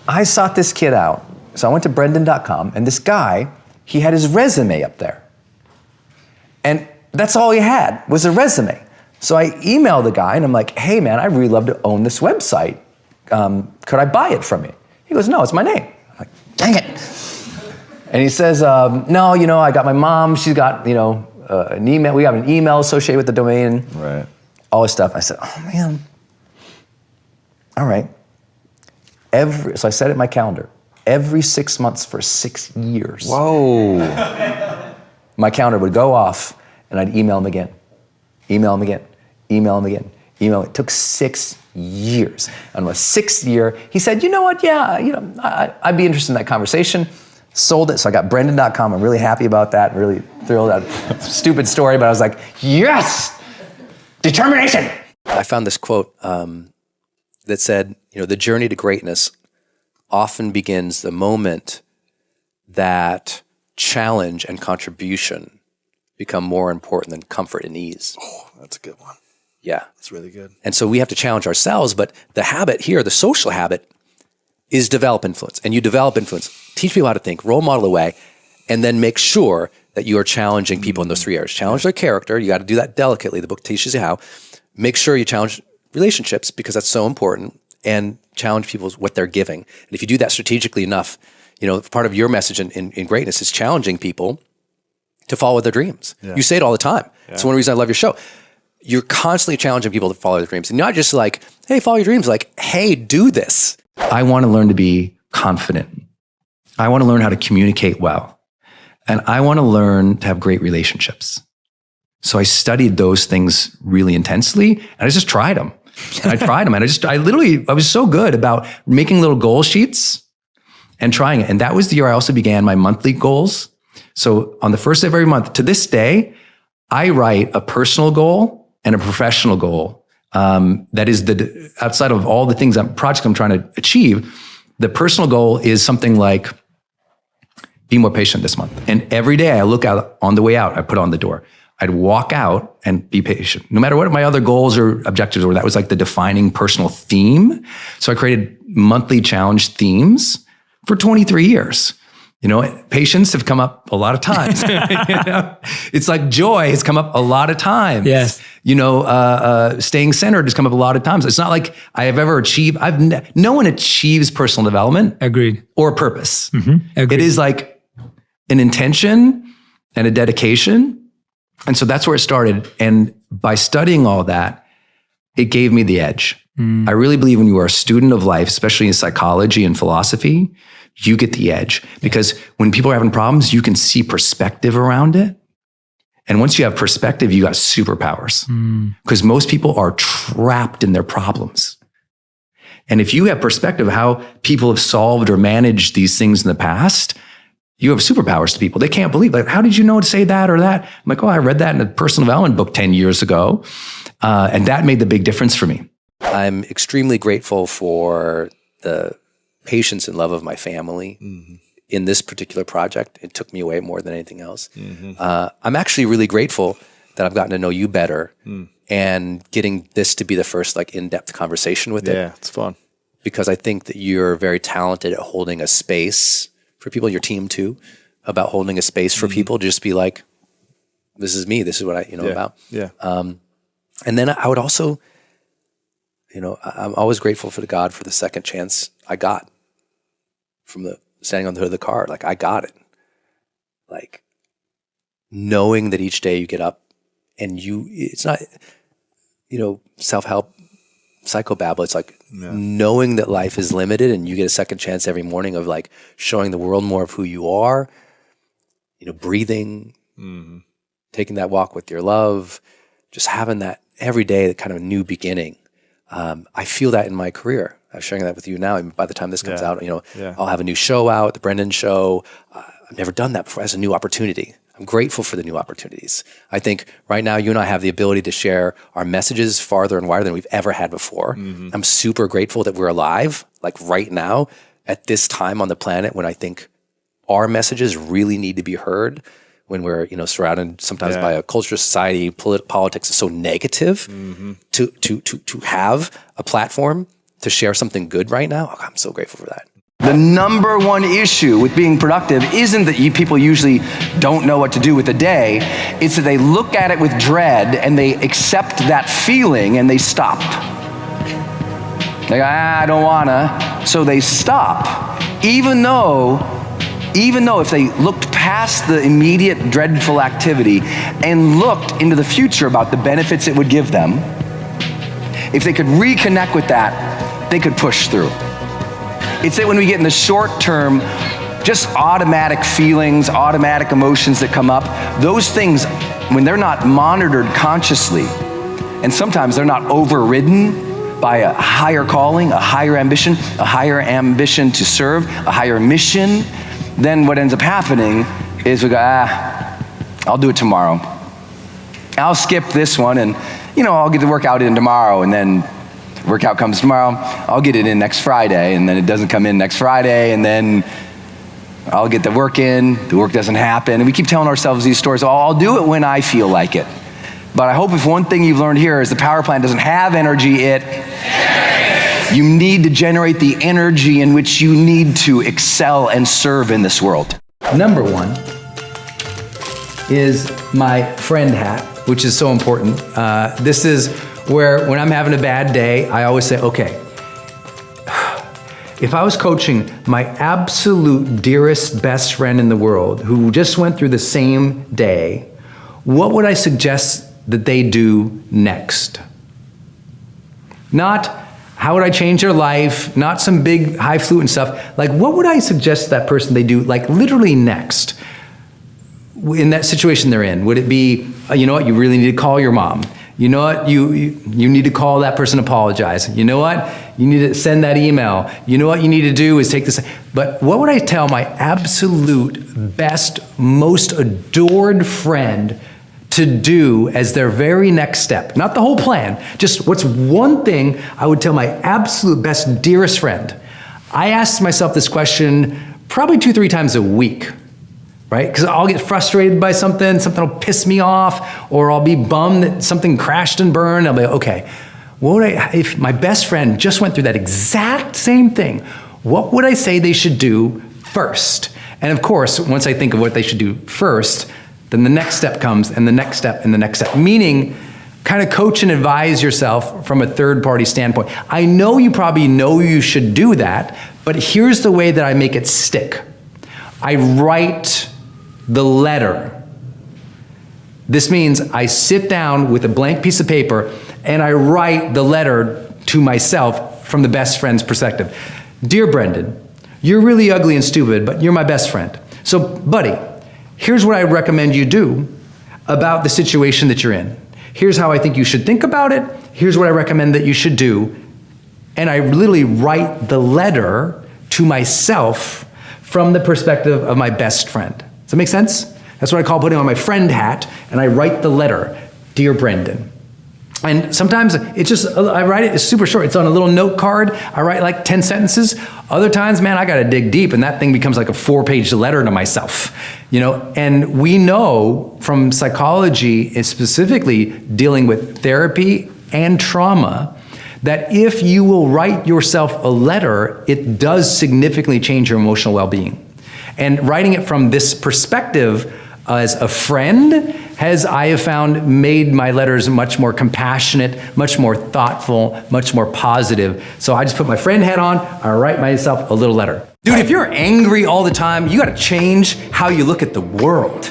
I sought this kid out. So I went to Brendon.com, and this guy, he had his resume up there. And that's all he had, was a resume. So I emailed the guy, and I'm like, hey man, I'd really love to own this website. Could I buy it from you? He goes, no, it's my name. I'm like, dang it. And he says, no, I got my mom, she's got, an email, we have an email associated with the domain. Right. All this stuff. I said, oh man, all right. So I set it in my calendar. Every 6 months for 6 years. Whoa. My calendar would go off and I'd email him again. Email him again. Email him again. Email. It took 6 years. And on the 6th year, he said, you know what? Yeah, I'd be interested in that conversation. Sold it. So I got Brendon.com. I'm really happy about that. Really thrilled. Stupid story, but I was like, yes! Determination! I found this quote that said, the journey to greatness often begins the moment that challenge and contribution become more important than comfort and ease. Oh, that's a good one. Yeah. That's really good. And so we have to challenge ourselves, but the habit here, the social habit, is develop influence. And you develop influence. Teach people how to think, role model the way, and then make sure that you are challenging people in those 3 areas. Challenge their character. You got to do that delicately. The book teaches you how. Make sure you challenge relationships because that's so important, and challenge people with what they're giving. And if you do that strategically enough, part of your message in greatness is challenging people to follow their dreams. Yeah. You say it all the time. Yeah. It's one reason I love your show. You're constantly challenging people to follow their dreams. And not just like, hey, follow your dreams. Like, hey, do this. I want to learn to be confident. I want to learn how to communicate well. And I want to learn to have great relationships. So I studied those things really intensely, and I just tried them. And I tried them, and I was so good about making little goal sheets and trying it. And that was the year I also began my monthly goals. So on the first day of every month, to this day, I write a personal goal and a professional goal. That is outside of all the things, projects I'm trying to achieve. The personal goal is something like, be more patient this month. And every day I look out on the way out, I put on the door. I'd walk out and be patient. No matter what my other goals or objectives were, that was like the defining personal theme. So I created monthly challenge themes for 23 years. You know, patience have come up a lot of times. You know? It's like joy has come up a lot of times. Yes. You know, staying centered has come up a lot of times. It's not like I have ever achieved. No one achieves personal development. Agreed. Or purpose. Agreed. It is like an intention and a dedication. And so that's where it started. And by studying all that, it gave me the edge. I really believe when you are a student of life, especially in psychology and philosophy, you get the edge. Because when people are having problems, you can see perspective around it. And once you have perspective, you got superpowers. Because most people are trapped in their problems. And if you have perspective of how people have solved or managed these things in the past, you have superpowers to people. They can't believe, like, how did you know to say that or that? I'm like, oh, I read that in a personal development book 10 years ago. And that made the big difference for me. I'm extremely grateful for the patience and love of my family in this particular project. It took me away more than anything else. I'm actually really grateful that I've gotten to know you better and getting this to be the first like in-depth conversation with it. Yeah, it's fun. Because I think that you're very talented at holding a space for people, your team too, about holding a space for people to just be like, this is me, this is what I, about. Yeah. And then I would also, I'm always grateful for God for the second chance I got from standing on the hood of the car. Like, I got it. Like, knowing that each day you get up and it's not, self-help psychobabble. It's like knowing that life is limited and you get a second chance every morning of like showing the world more of who you are, breathing, taking that walk with your love, just having that every day, that kind of new beginning. I feel that in my career. I'm sharing that with you now. And by the time this comes out, I'll have a new show out, the Brendon Show. I've never done that before as a new opportunity. I'm grateful for the new opportunities. I think right now you and I have the ability to share our messages farther and wider than we've ever had before. I'm super grateful that we're alive, like right now, at this time on the planet when I think our messages really need to be heard. When we're surrounded sometimes by a culture, society, politics is so negative, to have a platform to share something good right now. I'm so grateful for that. The number one issue with being productive isn't that people usually don't know what to do with the day. It's that they look at it with dread and they accept that feeling and they stop. They go, I don't wanna, so they stop. Even though if they looked past the immediate dreadful activity and looked into the future about the benefits it would give them, if they could reconnect with that, they could push through. It's that when we get in the short term, just automatic feelings, automatic emotions that come up, those things, when they're not monitored consciously, and sometimes they're not overridden by a higher calling, a higher ambition to serve, a higher mission, then what ends up happening is we go, I'll do it tomorrow. I'll skip this one and, I'll get the workout in tomorrow, and then workout comes tomorrow, I'll get it in next Friday, and then it doesn't come in next Friday, and then I'll get the work in, the work doesn't happen, and we keep telling ourselves these stories, I'll do it when I feel like it. But I hope if one thing you've learned here is the power plant doesn't have energy, you need to generate the energy in which you need to excel and serve in this world. Number one is my friend hat, which is so important. This is where when I'm having a bad day, I always say, okay, if I was coaching my absolute dearest best friend in the world who just went through the same day, what would I suggest that they do next? Not how would I change their life, not some big highfalutin stuff. Like, what would I suggest that person they do, like literally next in that situation they're in? Would it be, you know what, you really need to call your mom. You know what, you need to call that person, apologize. You know what, you need to send that email. You know what you need to do is take this. But what would I tell my absolute best, most adored friend to do as their very next step? Not the whole plan, just what's one thing I would tell my absolute best, dearest friend? I ask myself this question probably 2-3 times a week, right? Because I'll get frustrated by something will piss me off, or I'll be bummed that something crashed and burned. I'll be like, okay, what would if my best friend just went through that exact same thing, what would I say they should do first? And of course, once I think of what they should do first, then the next step comes, and the next step, and the next step. Meaning, kind of coach and advise yourself from a third-party standpoint. I know you probably know you should do that, but here's the way that I make it stick. I write the letter. This means I sit down with a blank piece of paper and I write the letter to myself from the best friend's perspective. Dear Brendon, you're really ugly and stupid, but you're my best friend. So, buddy, here's what I recommend you do about the situation that you're in. Here's how I think you should think about it. Here's what I recommend that you should do. And I literally write the letter to myself from the perspective of my best friend. Does that make sense? That's what I call putting on my friend hat, and I write the letter, Dear Brendon. And sometimes it's just, I write it, it's super short. It's on a little note card. I write like 10 sentences. Other times, man, I gotta dig deep, and that thing becomes like a 4-page letter to myself. And we know from psychology, specifically dealing with therapy and trauma, that if you will write yourself a letter, it does significantly change your emotional well-being. And writing it from this perspective as a friend has, I have found, made my letters much more compassionate, much more thoughtful, much more positive. So I just put my friend hat on, I write myself a little letter. Dude, if you're angry all the time, you gotta change how you look at the world.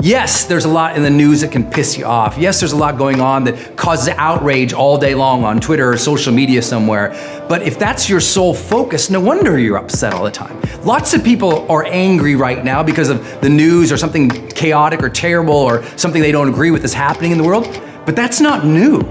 Yes, there's a lot in the news that can piss you off. Yes, there's a lot going on that causes outrage all day long on Twitter or social media somewhere. But if that's your sole focus, no wonder you're upset all the time. Lots of people are angry right now because of the news or something chaotic or terrible or something they don't agree with is happening in the world. But that's not new.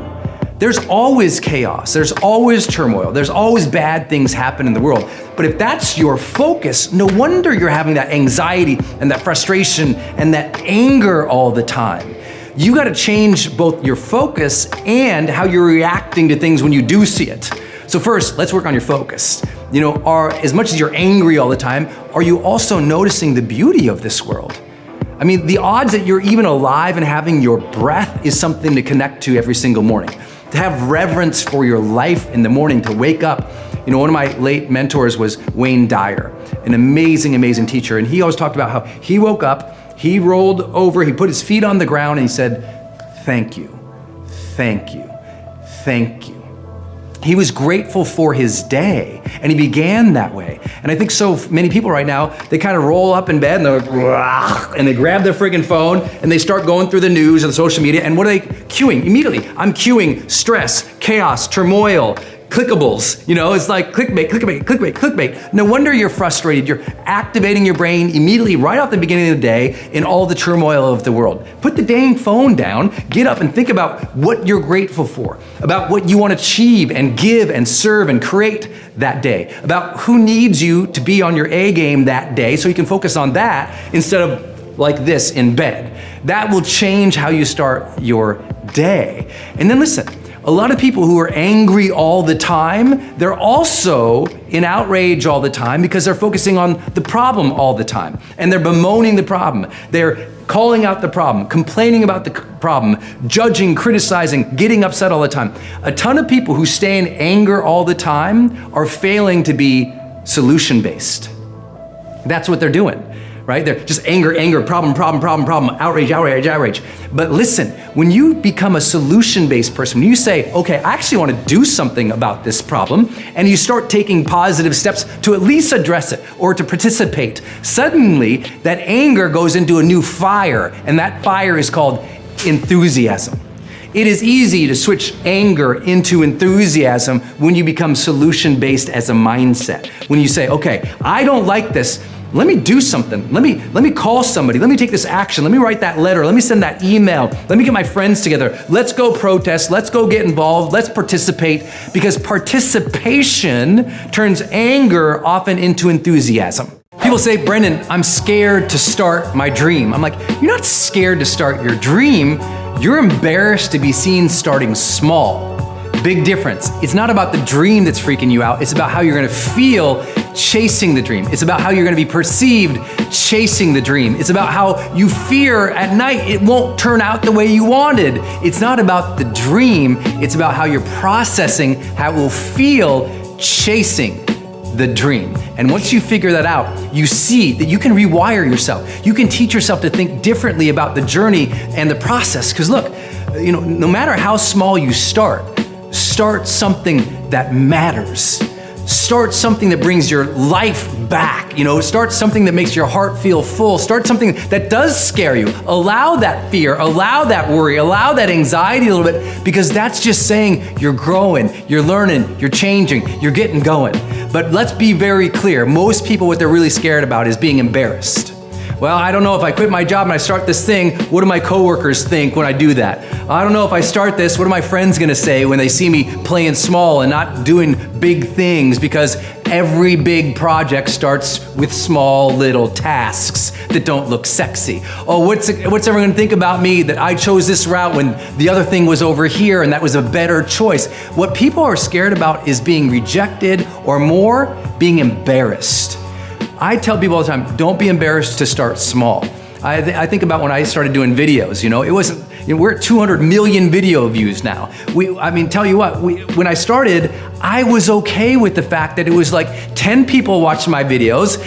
There's always chaos, there's always turmoil, there's always bad things happen in the world. But if that's your focus, no wonder you're having that anxiety and that frustration and that anger all the time. You gotta change both your focus and how you're reacting to things when you do see it. So first, let's work on your focus. As much as you're angry all the time, are you also noticing the beauty of this world? I mean, the odds that you're even alive and having your breath is something to connect to every single morning. To have reverence for your life in the morning, to wake up. One of my late mentors was Wayne Dyer, an amazing, amazing teacher. And he always talked about how he woke up, he rolled over, he put his feet on the ground and he said, thank you, thank you, thank you. He was grateful for his day, and he began that way. And I think so many people right now, they kind of roll up in bed and they're like, and they grab their friggin' phone and they start going through the news or the social media, and what are they queuing? Immediately, I'm queuing stress, chaos, turmoil, clickables. It's like clickbait, clickbait, clickbait, clickbait. No wonder you're frustrated. You're activating your brain immediately right off the beginning of the day in all the turmoil of the world. Put the dang phone down, get up and think about what you're grateful for, about what you want to achieve and give and serve and create that day, about who needs you to be on your A game that day so you can focus on that instead of like this in bed. That will change how you start your day. And then listen, a lot of people who are angry all the time, they're also in outrage all the time because they're focusing on the problem all the time. And they're bemoaning the problem. They're calling out the problem, complaining about the problem, judging, criticizing, getting upset all the time. A ton of people who stay in anger all the time are failing to be solution-based. That's what they're doing. Right? They're just anger, problem, outrage. But listen, when you become a solution-based person, when you say, okay, I actually want to do something about this problem, and you start taking positive steps to at least address it or to participate, suddenly that anger goes into a new fire, and that fire is called enthusiasm. It is easy to switch anger into enthusiasm when you become solution-based as a mindset. When you say, okay, I don't like this, let me do something. Let me call somebody. Let me take this action. Let me write that letter. Let me send that email. Let me get my friends together. Let's go protest. Let's go get involved. Let's participate, because participation turns anger often into enthusiasm. People say, Brendon, I'm scared to start my dream. I'm like, you're not scared to start your dream. You're embarrassed to be seen starting small. Big difference. It's not about the dream that's freaking you out. It's about how you're gonna feel chasing the dream. It's about how you're gonna be perceived chasing the dream. It's about how you fear at night it won't turn out the way you wanted. It's not about the dream. It's about how you're processing how it will feel chasing the dream. And once you figure that out, you see that you can rewire yourself. You can teach yourself to think differently about the journey and the process. Because look, no matter how small you start something that matters. Start something that brings your life back. Start something that makes your heart feel full. Start something that does scare you. Allow that fear, allow that worry, allow that anxiety a little bit, because that's just saying you're growing, you're learning, you're changing, you're getting going. But let's be very clear. Most people, what they're really scared about is being embarrassed. Well, I don't know if I quit my job and I start this thing, what do my coworkers think when I do that? I don't know if I start this, what are my friends gonna say when they see me playing small and not doing big things? Because every big project starts with small little tasks that don't look sexy. Oh, what's everyone gonna think about me that I chose this route when the other thing was over here and that was a better choice? What people are scared about is being rejected, or more, being embarrassed. I tell people all the time, don't be embarrassed to start small. I think about when I started doing videos, it wasn't, we're at 200 million video views now. Tell you what, when I started, I was okay with the fact that it was like 10 people watched my videos,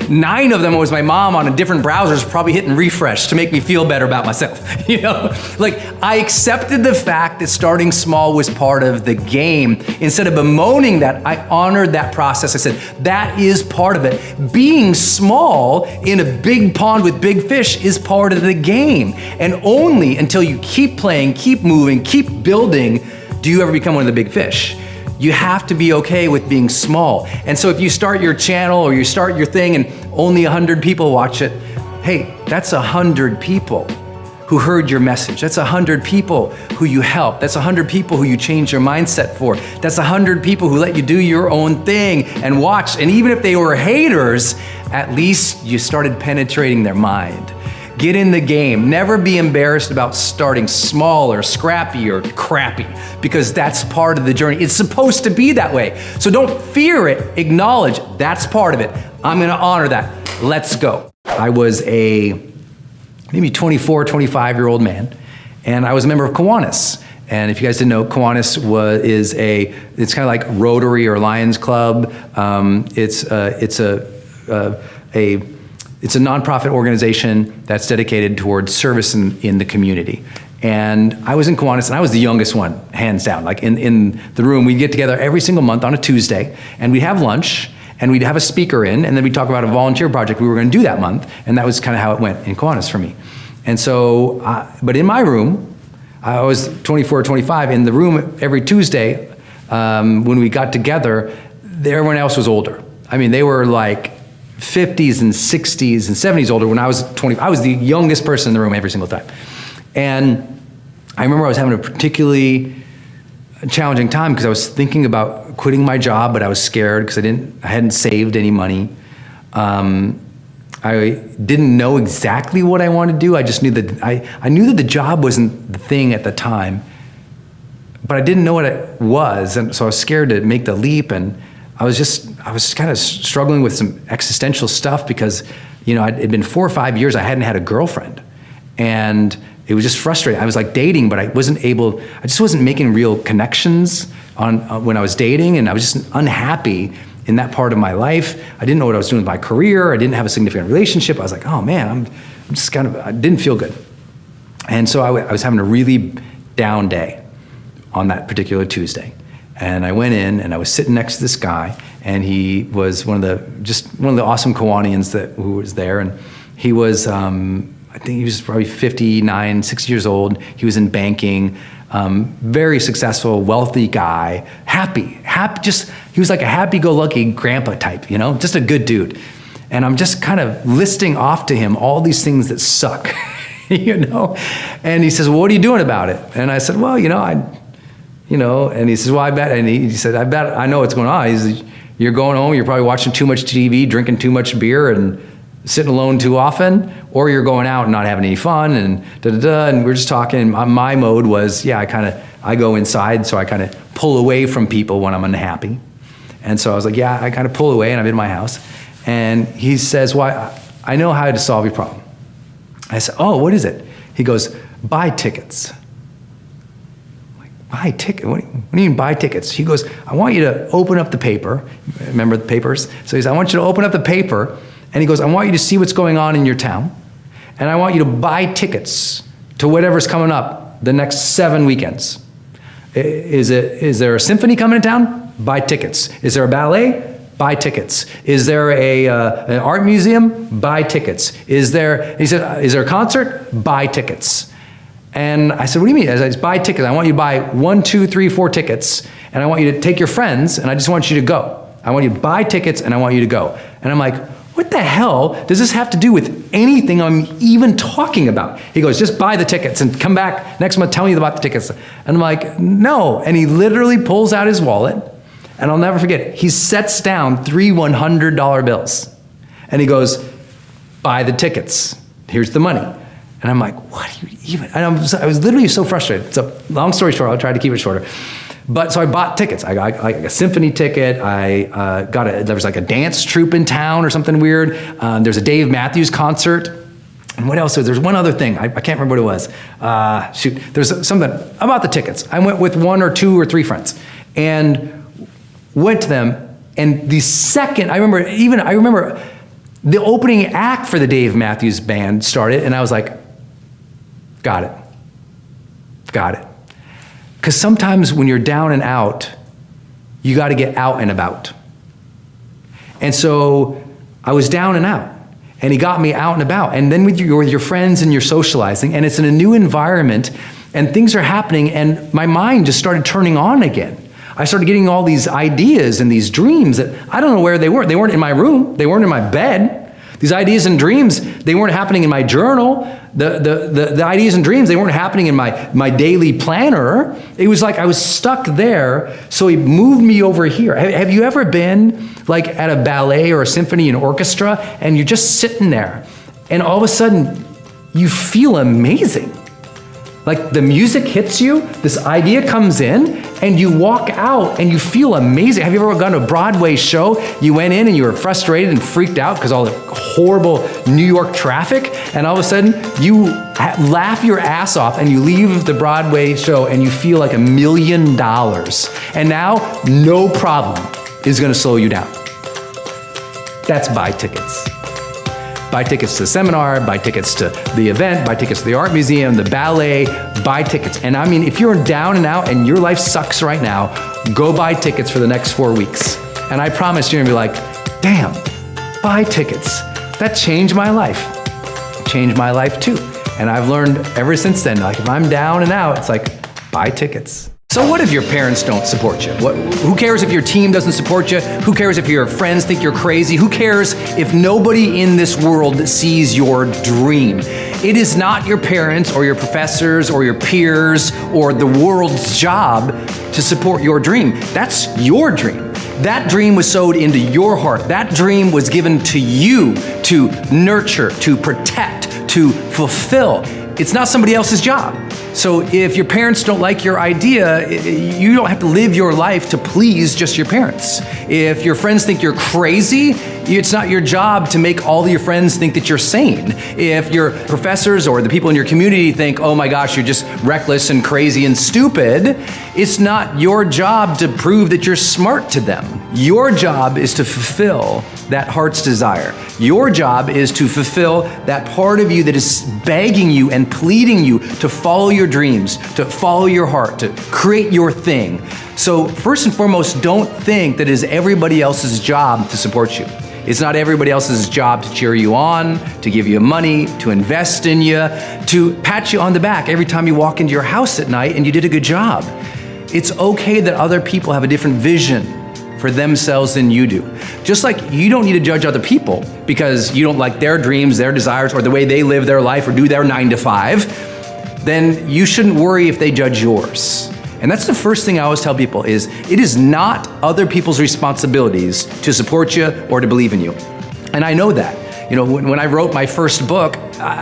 9 of them was my mom on a different browsers probably hitting refresh to make me feel better about myself, I accepted the fact that starting small was part of the game. Instead of bemoaning that, I honored that process. I said, that is part of it. Being small in a big pond with big fish is part of the game. And only until you keep playing, keep moving, keep building, do you ever become one of the big fish. You have to be okay with being small. And so if you start your channel or you start your thing and only 100 people watch it, hey, that's 100 people who heard your message. That's 100 people who you helped. That's 100 people who you changed your mindset for. That's 100 people who let you do your own thing and watch. And even if they were haters, at least you started penetrating their mind. Get in the game. Never be embarrassed about starting small or scrappy or crappy, because that's part of the journey. It's supposed to be that way. So don't fear it. Acknowledge that's part of it. I'm gonna honor that. Let's go. I was a maybe 24, 25-year-old man, and I was a member of Kiwanis. And if you guys didn't know, Kiwanis it's kind of like Rotary or Lions Club. It's a nonprofit organization that's dedicated towards service in the community. And I was in Kiwanis, and I was the youngest one, hands down. Like in the room, we'd get together every single month on a Tuesday, and we'd have lunch, and we'd have a speaker in, and then we'd talk about a volunteer project we were gonna do that month, and that was kind of how it went in Kiwanis for me. And so, but in my room, I was 24 or 25, in the room every Tuesday, when we got together, everyone else was older. They were like 50s and 60s and 70s older when I was 20. I was the youngest person in the room every single time. And I remember I was having a particularly challenging time because I was thinking about quitting my job, but I was scared because I hadn't saved any money. I didn't know exactly what I wanted to do. I just knew that I knew that the job wasn't the thing at the time, but I didn't know what it was, and so I was scared to make the leap. And I was kind of struggling with some existential stuff because, it'd been 4 or 5 years I hadn't had a girlfriend, and it was just frustrating. I was like dating, but I just wasn't making real connections when I was dating, and I was just unhappy in that part of my life. I didn't know what I was doing with my career. I didn't have a significant relationship. I was like, oh man, I didn't feel good. And so I was having a really down day on that particular Tuesday. And I went in and I was sitting next to this guy, and he was one of the awesome Kiwanians who was there. And he was, I think he was probably 59, 60 years old. He was in banking, very successful, wealthy guy, happy, he was like a happy-go-lucky grandpa type, just a good dude. And I'm just kind of listing off to him all these things that suck, And he says, well, what are you doing about it? And I said, well, and he says, well, I bet, and he said, I know what's going on. He said, you're going home, you're probably watching too much TV, drinking too much beer, and sitting alone too often, or you're going out and not having any fun, and and we're just talking. My mode was, I go inside, so I kind of pull away from people when I'm unhappy. And so I was like, yeah, I kind of pull away, and I'm in my house. And he says, well, I know how to solve your problem. I said, oh, what is it? He goes, buy tickets. I'm like, buy tickets? What do you mean buy tickets? He goes, I want you to open up the paper. Remember the papers? So he says, I want you to open up the paper. And he goes, I want you to see what's going on in your town. And I want you to buy tickets to whatever's coming up the next 7 weekends. Is there a symphony coming to town? Buy tickets. Is there a ballet? Buy tickets. Is there an art museum? Buy tickets. He said, is there a concert? Buy tickets. And I said, what do you mean? I said, buy tickets. I want you to buy 1, 2, 3, 4 tickets, and I want you to take your friends, and I just want you to go. I want you to buy tickets, and I want you to go. And I'm like, what the hell does this have to do with anything I'm even talking about? He goes, just buy the tickets and come back next month, tell me about the tickets. And I'm like, no. And he literally pulls out his wallet, and I'll never forget it. He sets down 3 $100 bills. And he goes, buy the tickets. Here's the money. And I'm like, what do you even? And I was literally so frustrated. So long story short, I'll try to keep it shorter. But so I bought tickets. I got like a symphony ticket. There was like a dance troupe in town or something weird. There's a Dave Matthews concert. And what else? There's one other thing. I can't remember what it was. There's something about the tickets. I went with 1 or 2 or 3 friends and went to them. And the second, I remember the opening act for the Dave Matthews Band started, and I was like, got it. Because sometimes when you're down and out, you got to get out and about. And so I was down and out, and he got me out and about. And then with your friends and you're socializing, and it's in a new environment, and things are happening, and my mind just started turning on again. I started getting all these ideas and these dreams that I don't know where they were. They weren't in my room. They weren't in my bed. These ideas and dreams, they weren't happening in my journal. The ideas and dreams, they weren't happening in my daily planner. It was like I was stuck there, so he moved me over here. Have you ever been like at a ballet or a symphony, an orchestra, and you're just sitting there, and all of a sudden you feel amazing? Like the music hits you, this idea comes in, and you walk out and you feel amazing. Have you ever gone to a Broadway show? You went in and you were frustrated and freaked out because all the horrible New York traffic, and all of a sudden you laugh your ass off and you leave the Broadway show and you feel like $1 million. And now no problem is gonna slow you down. That's buy tickets. Buy tickets to the seminar, buy tickets to the event, buy tickets to the art museum, the ballet, buy tickets. And I mean, if you're down and out and your life sucks right now, go buy tickets for the next 4 weeks. And I promise you're gonna be like, damn, buy tickets. That changed my life. Changed my life too. And I've learned ever since then, like if I'm down and out, it's like, buy tickets. So what if your parents don't support you? Who cares if your team doesn't support you? Who cares if your friends think you're crazy? Who cares if nobody in this world sees your dream? It is not your parents or your professors or your peers or the world's job to support your dream. That's your dream. That dream was sowed into your heart. That dream was given to you to nurture, to protect, to fulfill. It's not somebody else's job. So if your parents don't like your idea, you don't have to live your life to please just your parents. If your friends think you're crazy, it's not your job to make all of your friends think that you're sane. If your professors or the people in your community think, oh my gosh, you're just reckless and crazy and stupid, it's not your job to prove that you're smart to them. Your job is to fulfill that heart's desire. Your job is to fulfill that part of you that is begging you and pleading you to follow your dreams, to follow your heart, to create your thing. So first and foremost, don't think that it is everybody else's job to support you. It's not everybody else's job to cheer you on, to give you money, to invest in you, to pat you on the back every time you walk into your house at night and you did a good job. It's okay that other people have a different vision for themselves than you do. Just like you don't need to judge other people because you don't like their dreams, their desires, or the way they live their life or do their 9 to 5, then you shouldn't worry if they judge yours. And that's the first thing I always tell people is it is not other people's responsibilities to support you or to believe in you. And I know that. You know, when I wrote my first book,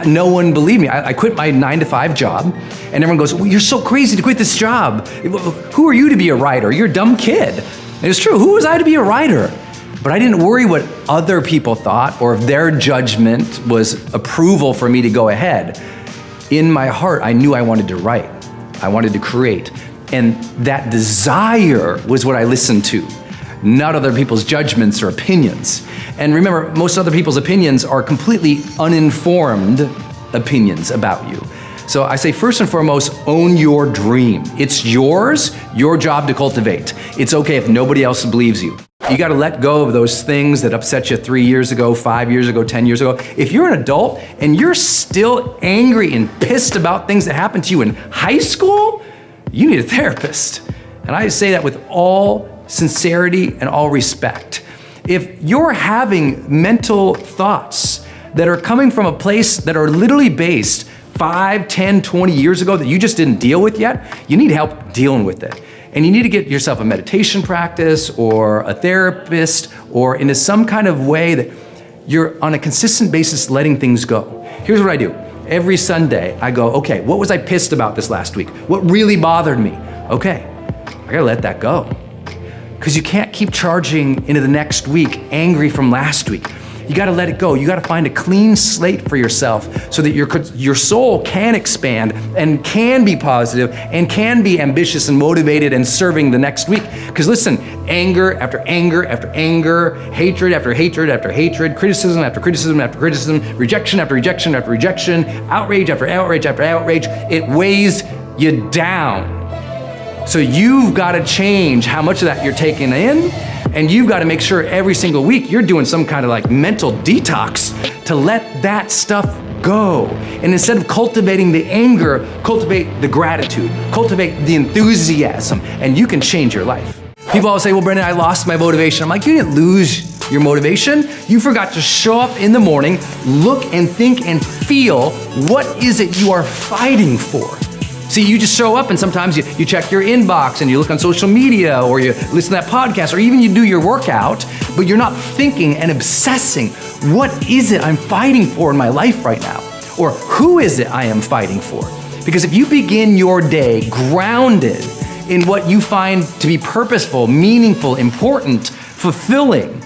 no one believed me. I quit my 9 to 5 job, and everyone goes, well, you're so crazy to quit this job. Who are you to be a writer? You're a dumb kid. And it's true, who was I to be a writer? But I didn't worry what other people thought or if their judgment was approval for me to go ahead. In my heart, I knew I wanted to write. I wanted to create. And that desire was what I listened to, not other people's judgments or opinions. And remember, most other people's opinions are completely uninformed opinions about you. So I say, first and foremost, own your dream. It's yours, your job to cultivate. It's okay if nobody else believes you. You got to let go of those things that upset you 3 years ago, 5 years ago, 10 years ago. If you're an adult and you're still angry and pissed about things that happened to you in high school, you need a therapist. And I say that with all sincerity and all respect. If you're having mental thoughts that are coming from a place that are literally based 5, 10, 20 years ago that you just didn't deal with yet, you need help dealing with it. And you need to get yourself a meditation practice or a therapist or into some kind of way that you're on a consistent basis letting things go. Here's what I do. Every Sunday, I go, okay, what was I pissed about this last week? What really bothered me? Okay, I gotta let that go. Because you can't keep charging into the next week angry from last week. You gotta let it go. You gotta find a clean slate for yourself so that your soul can expand and can be positive and can be ambitious and motivated and serving the next week. Because listen, anger after anger after anger, hatred after hatred after hatred, criticism after criticism after criticism, rejection after rejection after rejection, outrage after outrage after outrage, it weighs you down. So you've got to change how much of that you're taking in, and you've got to make sure every single week you're doing some kind of like mental detox to let that stuff go. And instead of cultivating the anger, cultivate the gratitude, cultivate the enthusiasm, and you can change your life. People always say, well, Brendon, I lost my motivation. I'm like, you didn't lose your motivation. You forgot to show up in the morning, look and think and feel what is it you are fighting for. See, you just show up and sometimes you check your inbox and you look on social media or you listen to that podcast or even you do your workout, but you're not thinking and obsessing, what is it I'm fighting for in my life right now? Or who is it I am fighting for? Because if you begin your day grounded in what you find to be purposeful, meaningful, important, fulfilling,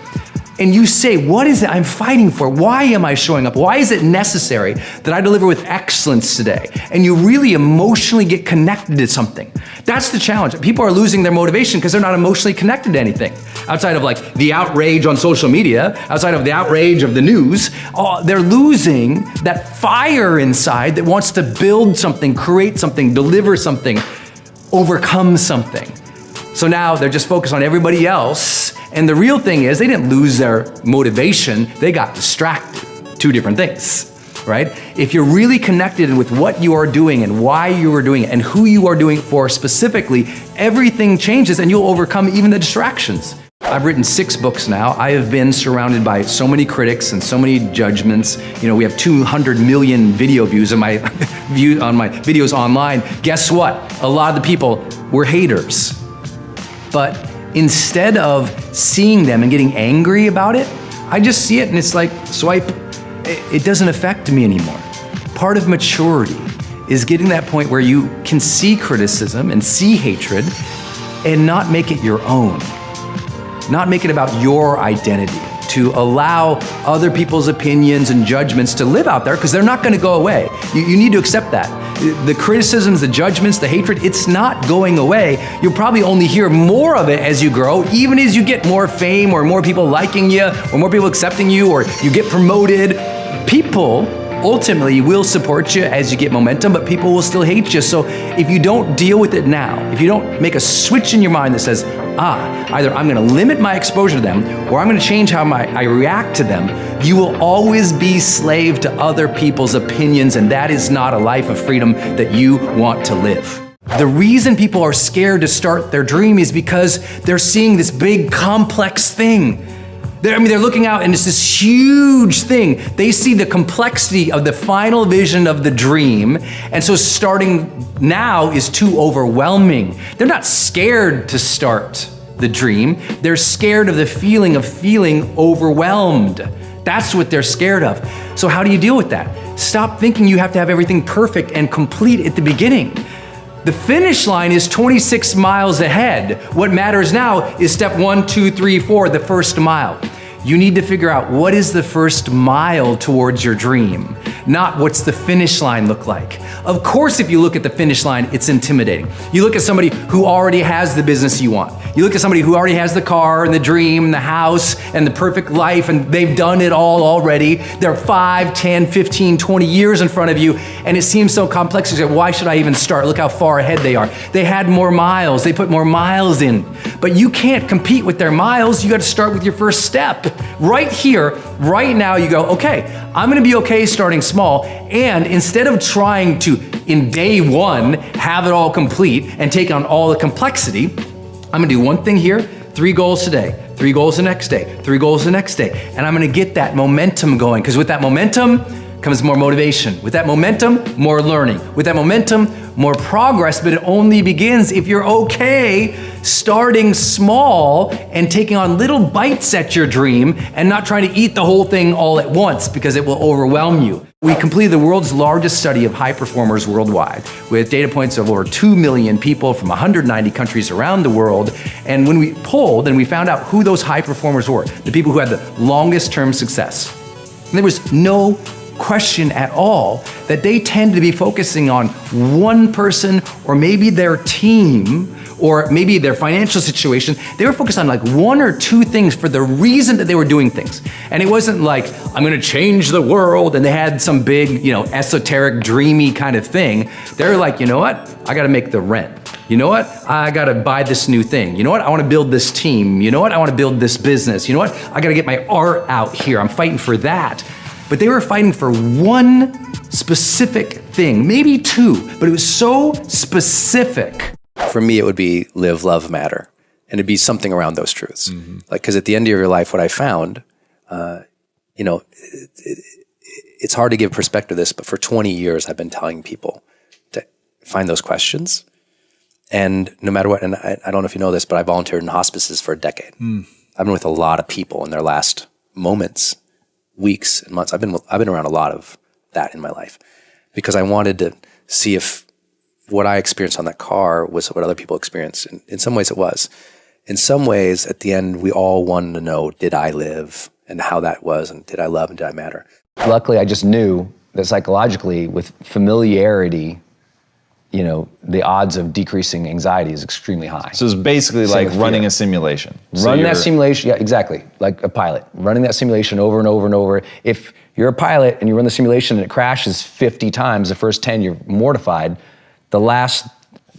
and you say, what is it I'm fighting for? Why am I showing up? Why is it necessary that I deliver with excellence today? And you really emotionally get connected to something. That's the challenge. People are losing their motivation because they're not emotionally connected to anything. Outside of like the outrage on social media, outside of the outrage of the news, they're losing that fire inside that wants to build something, create something, deliver something, overcome something. So now they're just focused on everybody else. And the real thing is they didn't lose their motivation, they got distracted. Two different things, right? If you're really connected with what you are doing and why you are doing it and who you are doing it for specifically, everything changes and you'll overcome even the distractions. I've written 6 books now. I have been surrounded by so many critics and so many judgments. You know, we have 200 million video views on my videos online. Guess what? A lot of the people were haters. But instead of seeing them and getting angry about it, I just see it and it's like, swipe, it doesn't affect me anymore. Part of maturity is getting that point where you can see criticism and see hatred and not make it your own. Not make it about your identity, to allow other people's opinions and judgments to live out there because they're not going to go away. You need to accept that. The criticisms, the judgments, the hatred, it's not going away. You'll probably only hear more of it as you grow, even as you get more fame or more people liking you or more people accepting you or you get promoted. People ultimately will support you as you get momentum, but people will still hate you. So if you don't deal with it now, if you don't make a switch in your mind that says, either I'm gonna limit my exposure to them or I'm gonna change how I react to them, you will always be slave to other people's opinions, and that is not a life of freedom that you want to live. The reason people are scared to start their dream is because they're seeing this big complex thing. They're looking out and it's this huge thing. They see the complexity of the final vision of the dream. And so starting now is too overwhelming. They're not scared to start the dream. They're scared of the feeling of feeling overwhelmed. That's what they're scared of. So how do you deal with that? Stop thinking you have to have everything perfect and complete at the beginning. The finish line is 26 miles ahead. What matters now is step 1, 2, 3, 4, the first mile. You need to figure out what is the first mile towards your dream, not what's the finish line look like. Of course, if you look at the finish line, it's intimidating. You look at somebody who already has the business you want. You look at somebody who already has the car and the dream and the house and the perfect life, and they've done it all already. They're 5, 10, 15, 20 years in front of you, and it seems so complex. You say, why should I even start? Look how far ahead they are. They had more miles. They put more miles in. But you can't compete with their miles. You got to start with your first step. Right here, right now, you go, okay, I'm going to be okay starting small. And instead of trying to, in day one, have it all complete and take on all the complexity, I'm going to do one thing here, 3 goals today, 3 goals the next day, 3 goals the next day. And I'm going to get that momentum going, because with that momentum comes more motivation. With that momentum, more learning. With that momentum, more progress, but it only begins if you're okay starting small and taking on little bites at your dream and not trying to eat the whole thing all at once, because it will overwhelm you. We completed the world's largest study of high performers worldwide with data points of over 2 million people from 190 countries around the world. And when we polled and we found out who those high performers were, the people who had the longest term success, there was no question at all that they tend to be focusing on one person or maybe their team or maybe their financial situation. They were focused on like 1 or 2 things for the reason that they were doing things. And it wasn't like, I'm gonna change the world, and they had some big, esoteric, dreamy kind of thing. They're like, you know what? I gotta make the rent. You know what? I gotta buy this new thing. You know what? I wanna build this team. You know what? I wanna build this business. You know what? I gotta get my art out here. I'm fighting for that. But they were fighting for one specific thing, maybe 2, but it was so specific. For me, it would be live, love, matter. And it'd be something around those truths. Mm-hmm. Like, because at the end of your life, what I found, it's hard to give perspective to this, but for 20 years, I've been telling people to find those questions. And no matter what, and I don't know if you know this, but I volunteered in hospices for a decade. I've been with a lot of people in their last moments, weeks and months. I've been around a lot of that in my life because I wanted to see if what I experienced on that car was what other people experienced. And in some ways it was. In some ways, at the end, we all wanted to know, did I live and how that was, and did I love and did I matter? Luckily, I just knew that psychologically, with familiarity, the odds of decreasing anxiety is extremely high. So it's basically like running a simulation. Run that simulation, yeah, exactly, like a pilot. Running that simulation over and over and over. If you're a pilot and you run the simulation and it crashes 50 times, the first 10 you're mortified, the last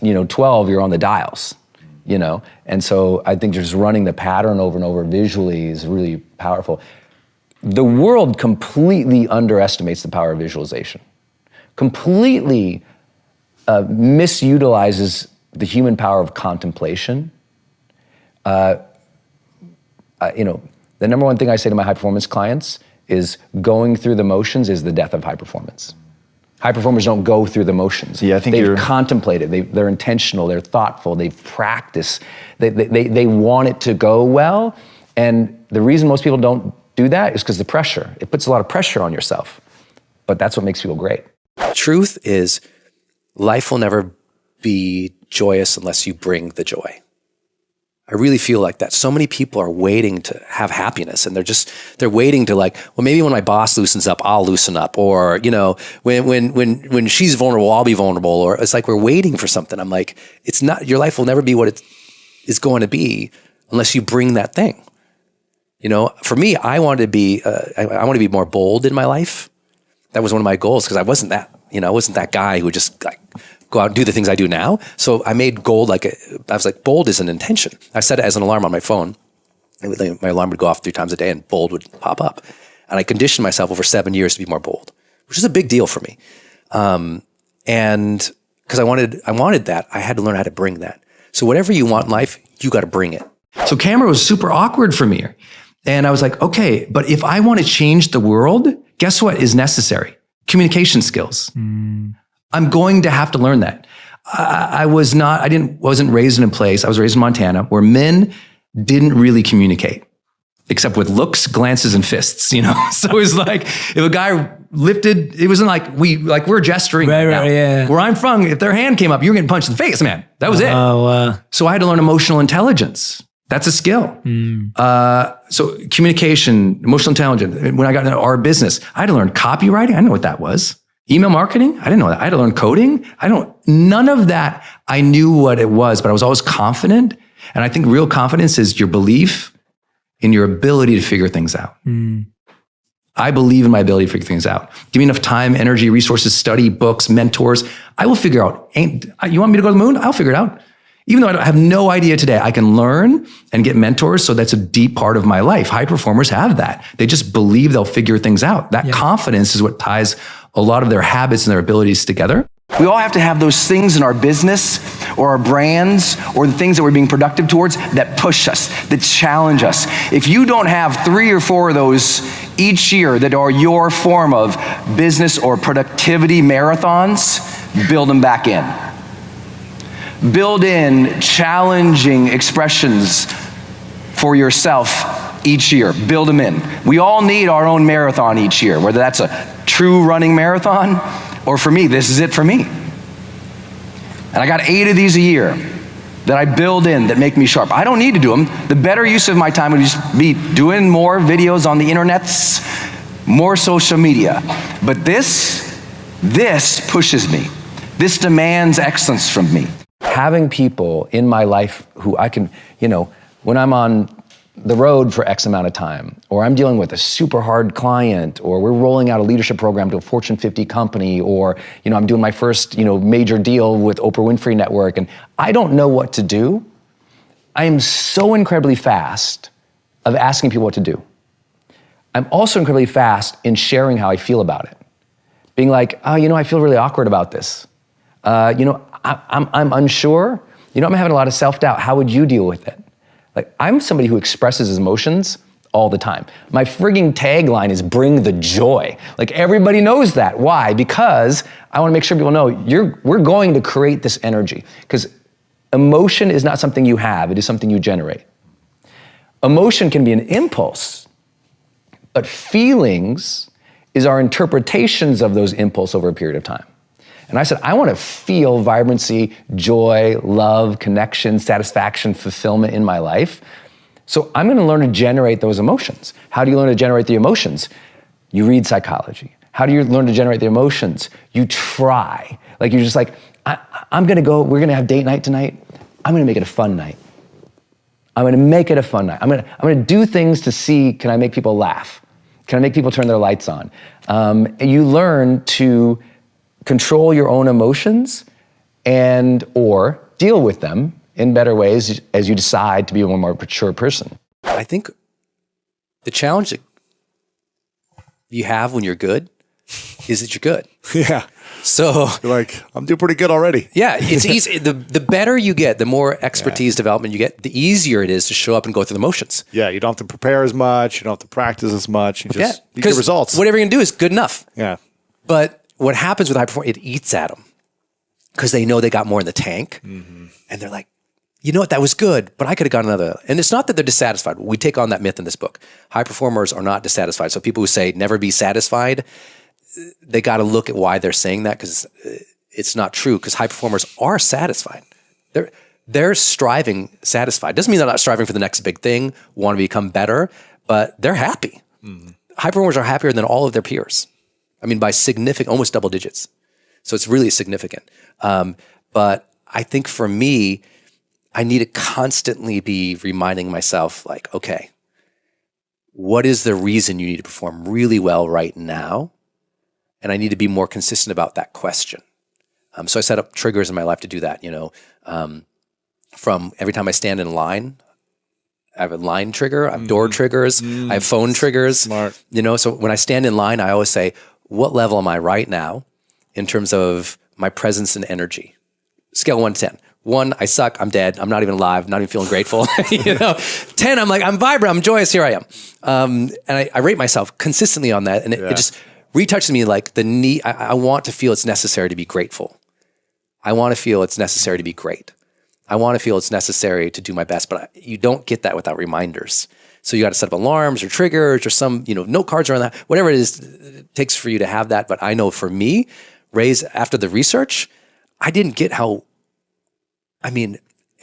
12 you're on the dials, And so I think just running the pattern over and over visually is really powerful. The world completely underestimates the power of visualization. Completely misutilizes the human power of contemplation. The number one thing I say to my high performance clients is going through the motions is the death of high performance. High performers don't go through the motions. Yeah, I think they've contemplated, they're intentional, they're thoughtful, they've practiced, they want it to go well. And the reason most people don't do that is because the pressure. It puts a lot of pressure on yourself. But that's what makes people great. Truth is, life will never be joyous unless you bring the joy. I really feel like that. So many people are waiting to have happiness, and they're waiting to like, well, maybe when my boss loosens up, I'll loosen up, or when she's vulnerable, I'll be vulnerable, or it's like we're waiting for something. I'm like, it's not. Your life will never be what it is going to be unless you bring that thing. For me, I wanted to be, I want to be more bold in my life. That was one of my goals because I wasn't that guy who would just like go out and do the things I do now. So I made gold I was like, bold is an intention. I set it as an alarm on my phone. My alarm would go off 3 times a day and bold would pop up. And I conditioned myself over 7 years to be more bold, which is a big deal for me. And because I wanted that, I had to learn how to bring that. So whatever you want in life, you got to bring it. So camera was super awkward for me. And I was like, okay, but if I want to change the world, guess what is necessary? Communication skills. I'm going to have to learn that. I wasn't raised in a place, I was raised in Montana, where men didn't really communicate, except with looks, glances, and fists, So it was like, if a guy lifted, it wasn't like we're gesturing. Right, yeah. Where I'm from, if their hand came up, you were getting punched in the face, man. That was it. Oh, So I had to learn emotional intelligence. That's a skill. So communication, emotional intelligence. When I got into our business, I had to learn copywriting. I didn't know what that was. Email marketing. I didn't know that. I had to learn coding. None of that. I knew what it was, but I was always confident. And I think real confidence is your belief in your ability to figure things out. I believe in my ability to figure things out. Give me enough time, energy, resources, study, books, mentors. I will figure out. You want me to go to the moon? I'll figure it out. Even though I have no idea today, I can learn and get mentors. So that's a deep part of my life. High performers have that. They just believe they'll figure things out. That confidence is what ties a lot of their habits and their abilities together. We all have to have those things in our business or our brands or the things that we're being productive towards that push us, that challenge us. If you don't have 3 or 4 of those each year that are your form of business or productivity marathons, build them back in. Build in challenging expressions for yourself each year. Build them in. We all need our own marathon each year, whether that's a true running marathon or for me, this is it for me. And I got 8 of these a year that I build in that make me sharp. I don't need to do them. The better use of my time would just be doing more videos on the internets, more social media. But this pushes me. This demands excellence from me. Having people in my life who I can, when I'm on the road for X amount of time, or I'm dealing with a super hard client, or we're rolling out a leadership program to a Fortune 50 company, or I'm doing my first major deal with Oprah Winfrey Network, and I don't know what to do. I am so incredibly fast of asking people what to do. I'm also incredibly fast in sharing how I feel about it. Being like, I feel really awkward about this. I'm unsure. I'm having a lot of self-doubt. How would you deal with it? Like, I'm somebody who expresses his emotions all the time. My frigging tagline is bring the joy. Like, everybody knows that. Why? Because I want to make sure people know we're going to create this energy. Because emotion is not something you have, it is something you generate. Emotion can be an impulse, but feelings is our interpretations of those impulses over a period of time. And I said, I want to feel vibrancy, joy, love, connection, satisfaction, fulfillment in my life. So I'm going to learn to generate those emotions. How do you learn to generate the emotions? You read psychology. How do you learn to generate the emotions? You try. Like, you're just like, we're going to have date night tonight. I'm going to make it a fun night. I'm going to make it a fun night. I'm going to do things to see, can I make people laugh? Can I make people turn their lights on? And you learn to control your own emotions and or deal with them in better ways as you decide to be a more mature person. I think the challenge that you have when you're good is that you're good. Yeah. So you're like, I'm doing pretty good already. Yeah, it's easy. The better you get, the more expertise development you get, the easier it is to show up and go through the motions. Yeah, you don't have to prepare as much. You don't have to practice as much. You just you get results. Whatever you're going to do is good enough. Yeah. But what happens with high performance, it eats at them because they know they got more in the tank. Mm-hmm. And they're like, you know what, that was good, but I could have got another. And it's not that they're dissatisfied. We take on that myth in this book. High performers are not dissatisfied. So people who say never be satisfied, they got to look at why they're saying that, because it's not true, because high performers are satisfied. They're striving satisfied. Doesn't mean they're not striving for the next big thing, want to become better, but they're happy. Mm-hmm. High performers are happier than all of their peers. I mean, by significant, almost double digits. So it's really significant. But I think for me, I need to constantly be reminding myself, like, okay, what is the reason you need to perform really well right now? And I need to be more consistent about that question. So I set up triggers in my life to do that, from every time I stand in line, I have a line trigger, I have door triggers, I have phone triggers. Smart. So when I stand in line, I always say, what level am I right now in terms of my presence and energy? Scale 1 to 10. 1, I suck, I'm dead, I'm not even alive, not even feeling grateful. 10, I'm like, I'm vibrant, I'm joyous, here I am. And I rate myself consistently on that, and it just retouches me, like the need. I want to feel it's necessary to be grateful. I want to feel it's necessary to be great. I want to feel it's necessary to do my best, but you don't get that without reminders. So you got to set up alarms or triggers or some, note cards around that, whatever it is it takes for you to have that. But I know for me, Ray's, after the research, I didn't get how,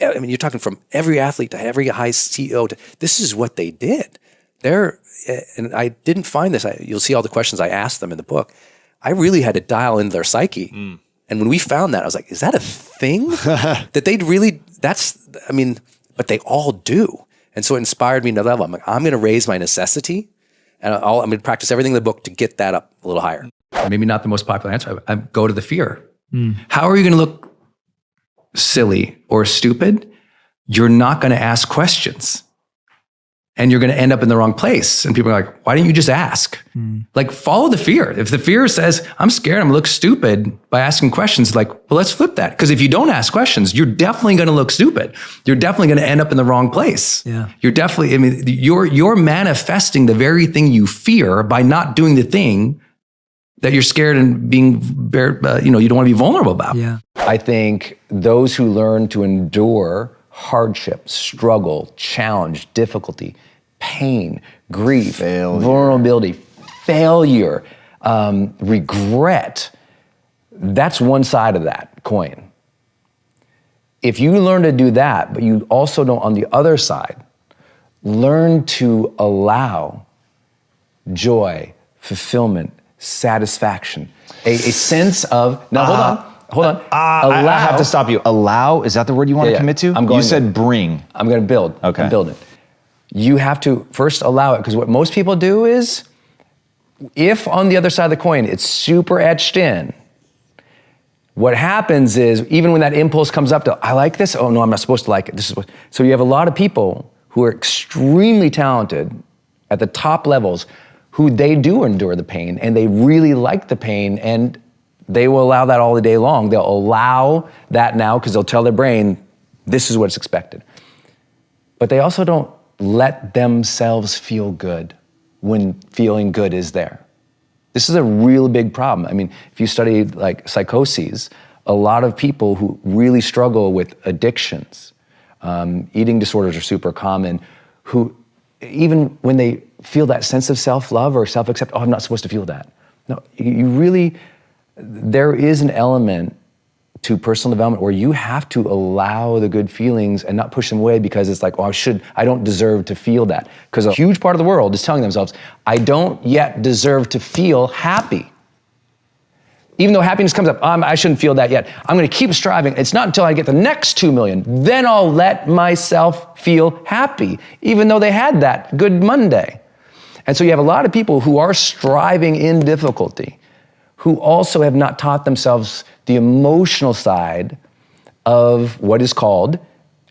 I mean, you're talking from every athlete to every high CEO. This is what they did. And I didn't find this. You'll see all the questions I asked them in the book. I really had to dial into their psyche. And when we found that, I was like, is that a thing? That they'd really, but they all do. And so it inspired me to another level. I'm like, I'm going to raise my necessity, and I'm going to practice everything in the book to get that up a little higher. Maybe not the most popular answer. I go to the fear. How are you going to look silly or stupid? You're not going to ask questions. And you're going to end up in the wrong place. And people are like, why didn't you just ask? Like, follow the fear. If the fear says, I'm scared, I'm going to look stupid by asking questions, like, well, let's flip that. Because if you don't ask questions, you're definitely going to look stupid. You're definitely going to end up in the wrong place. Yeah. You're definitely, you're manifesting the very thing you fear by not doing the thing that you're scared and being, you don't want to be vulnerable about. Yeah. I think those who learn to endure hardship, struggle, challenge, difficulty, pain, grief, vulnerability, failure, regret, that's one side of that coin. If you learn to do that, but you also don't, on the other side, learn to allow joy, fulfillment, satisfaction, a sense of, now hold on. I have to stop you. Allow, is that the word you want to commit to? You said bring. I'm going to build. Okay. I'm building. You have to first allow it, because what most people do is, if on the other side of the coin, it's super etched in, what happens is, even when that impulse comes up to, I like this, oh no, I'm not supposed to like it. So you have a lot of people who are extremely talented at the top levels, who they do endure the pain, and they really like the pain, and they will allow that all the day long. They'll allow that now because they'll tell their brain, this is what's expected. But they also don't let themselves feel good when feeling good is there. This is a real big problem. I mean, if you study like psychoses, a lot of people who really struggle with addictions, eating disorders are super common, who even when they feel that sense of self-love or self-accept, oh, I'm not supposed to feel that. No, you really, there is an element to personal development where you have to allow the good feelings and not push them away because it's like, oh, I don't deserve to feel that. Because a huge part of the world is telling themselves, I don't yet deserve to feel happy. Even though happiness comes up, I shouldn't feel that yet. I'm gonna keep striving. It's not until I get the next 2 million, then I'll let myself feel happy, even though they had that good Monday. And so you have a lot of people who are striving in difficulty, who also have not taught themselves the emotional side of what is called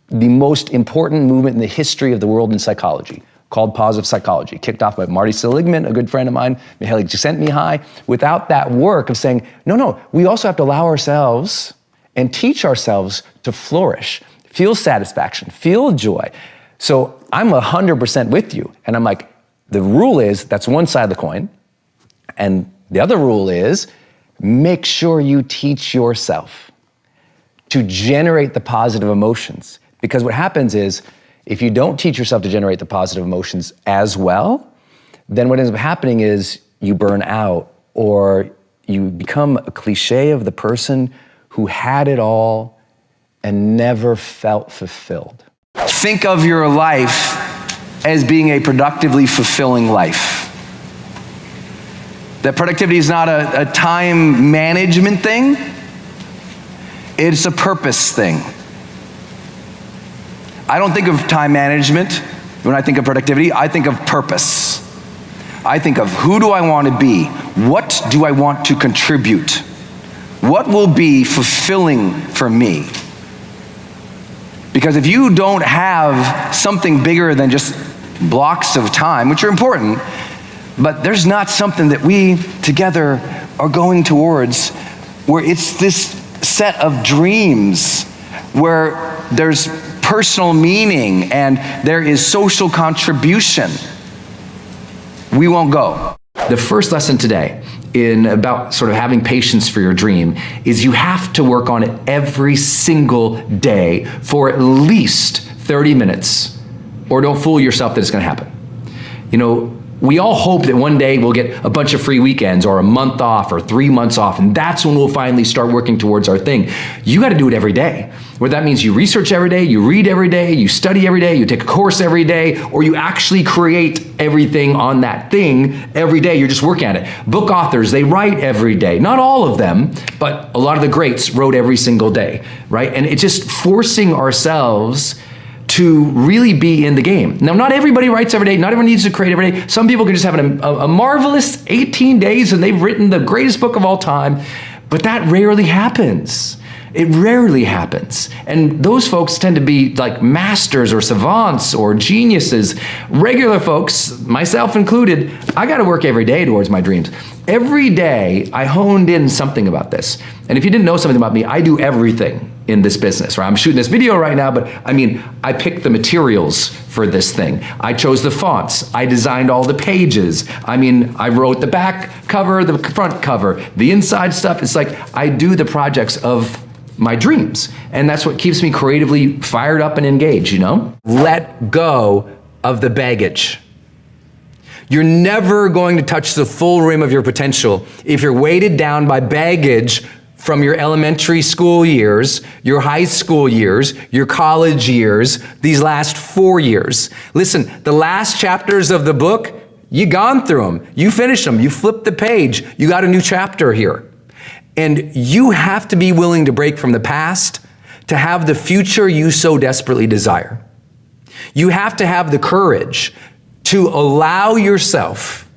the most important movement in the history of the world in psychology, called positive psychology, kicked off by Marty Seligman, a good friend of mine, Mihaly Csikszentmihalyi. Without that work of saying, no, we also have to allow ourselves and teach ourselves to flourish, feel satisfaction, feel joy. So I'm 100% with you. And I'm like, the rule is, that's one side of the coin. And the other rule is, make sure you teach yourself to generate the positive emotions. Because what happens is, if you don't teach yourself to generate the positive emotions as well, then what ends up happening is you burn out, or you become a cliche of the person who had it all and never felt fulfilled. Think of your life as being a productively fulfilling life. That productivity is not a time management thing, it's a purpose thing. I don't think of time management when I think of productivity. I think of purpose. I think of, who do I want to be? What do I want to contribute? What will be fulfilling for me? Because if you don't have something bigger than just blocks of time, which are important, but there's not something that we together are going towards where it's this set of dreams, where there's personal meaning and there is social contribution, we won't go. The first lesson today in about sort of having patience for your dream is you have to work on it every single day for at least 30 minutes, or don't fool yourself that it's going to happen. You know, we all hope that one day we'll get a bunch of free weekends or a month off or 3 months off, and that's when we'll finally start working towards our thing. You got to do it every day. Whether that means you research every day, you read every day, you study every day, you take a course every day, or you actually create everything on that thing every day. You're just working at it. Book authors, they write every day. Not all of them, but a lot of the greats wrote every single day, right? And it's just forcing ourselves to really be in the game. Now, not everybody writes every day. Not everyone needs to create every day. Some people can just have a marvelous 18 days and they've written the greatest book of all time, but that rarely happens. It rarely happens. And those folks tend to be like masters or savants or geniuses. Regular folks, myself included, I got to work every day towards my dreams. Every day I honed in something about this. And if you didn't know something about me, I do everything in this business, right? I'm shooting this video right now, but I mean, I picked the materials for this thing. I chose the fonts. I designed all the pages. I mean, I wrote the back cover, the front cover, the inside stuff. It's like I do the projects of my dreams. And that's what keeps me creatively fired up and engaged, you know? Let go of the baggage. You're never going to touch the full rim of your potential if you're weighted down by baggage from your elementary school years, your high school years, your college years, these last 4 years. Listen, the last chapters of the book, you gone through them. You finished them. You flipped the page. You got a new chapter here. And you have to be willing to break from the past to have the future you so desperately desire. You have to have the courage to allow yourself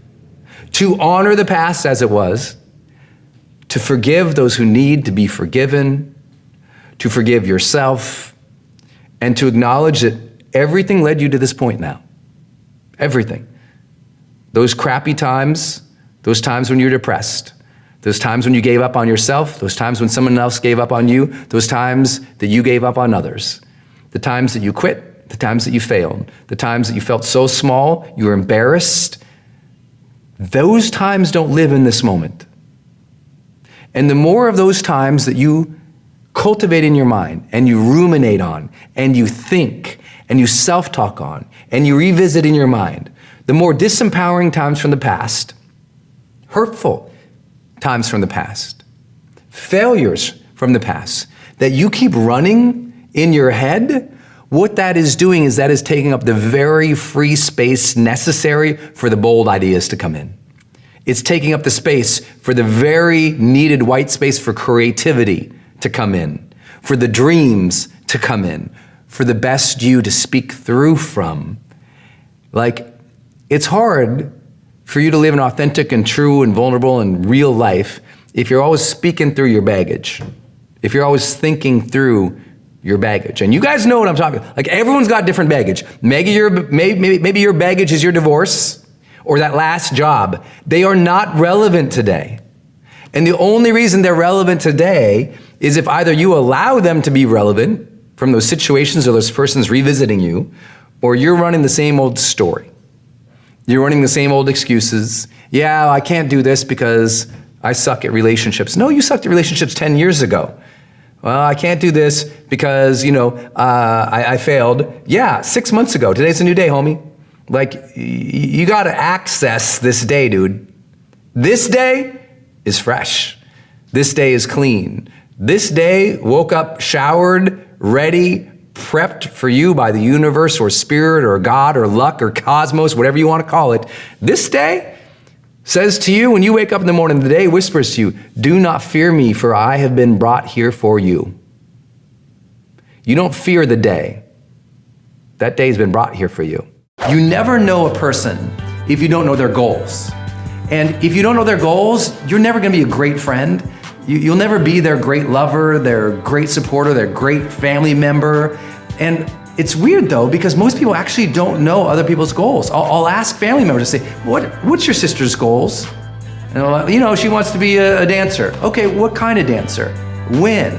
to honor the past as it was, to forgive those who need to be forgiven, to forgive yourself, and to acknowledge that everything led you to this point now. Everything. Those crappy times, those times when you're depressed, those times when you gave up on yourself, those times when someone else gave up on you, those times that you gave up on others, the times that you quit, the times that you failed, the times that you felt so small, you were embarrassed, those times don't live in this moment. And the more of those times that you cultivate in your mind and you ruminate on and you think and you self-talk on and you revisit in your mind, the more disempowering times from the past, hurtful times from the past, failures from the past, that you keep running in your head, what that is doing is that is taking up the very free space necessary for the bold ideas to come in. It's taking up the space for the very needed white space for creativity to come in, for the dreams to come in, for the best you to speak through from. Like, it's hard for you to live an authentic and true and vulnerable and real life if you're always speaking through your baggage, if you're always thinking through your baggage. And you guys know what I'm talking about. Like, everyone's got different baggage. Maybe your baggage is your divorce or that last job. They are not relevant today. And the only reason they're relevant today is if either you allow them to be relevant from those situations or those persons revisiting you, or you're running the same old story. You're running the same old excuses. Yeah, I can't do this because I suck at relationships. No, you sucked at relationships 10 years ago. Well, I can't do this because, I failed. Yeah, 6 months ago. Today's a new day, homie. Like, you got to access this day, dude. This day is fresh. This day is clean. This day woke up, showered, ready, prepped for you by the universe or spirit or God or luck or cosmos, whatever you want to call it. This day says to you when you wake up in the morning, the day whispers to you, do not fear me, for I have been brought here for you. You don't fear the day. That day has been brought here for you. You never know a person if you don't know their goals. And if you don't know their goals, you're never going to be a great friend. You'll never be their great lover, their great supporter, their great family member. And it's weird though, because most people actually don't know other people's goals. I'll ask family members to say, what's your sister's goals? And she wants to be a dancer. Okay, what kind of dancer? When?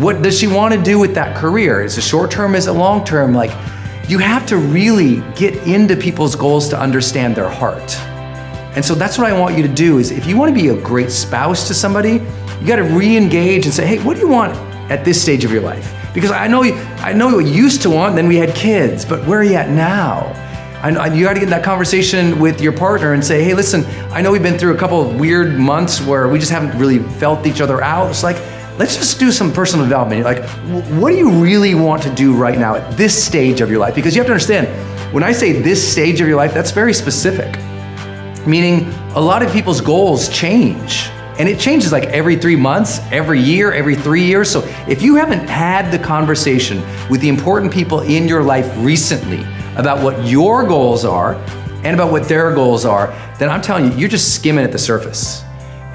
What does she want to do with that career? Is it short term? Is it long term? Like, you have to really get into people's goals to understand their heart. And so that's what I want you to do is if you want to be a great spouse to somebody, you got to re-engage and say, hey, what do you want at this stage of your life? Because I know what you used to want, then we had kids, but where are you at now? You got to get in that conversation with your partner and say, hey, listen, I know we've been through a couple of weird months where we just haven't really felt each other out. It's like, let's just do some personal development. Like, what do you really want to do right now at this stage of your life? Because you have to understand, when I say this stage of your life, that's very specific. Meaning a lot of people's goals change. And it changes like every 3 months, every year, every 3 years. So if you haven't had the conversation with the important people in your life recently about what your goals are and about what their goals are, then I'm telling you, you're just skimming at the surface.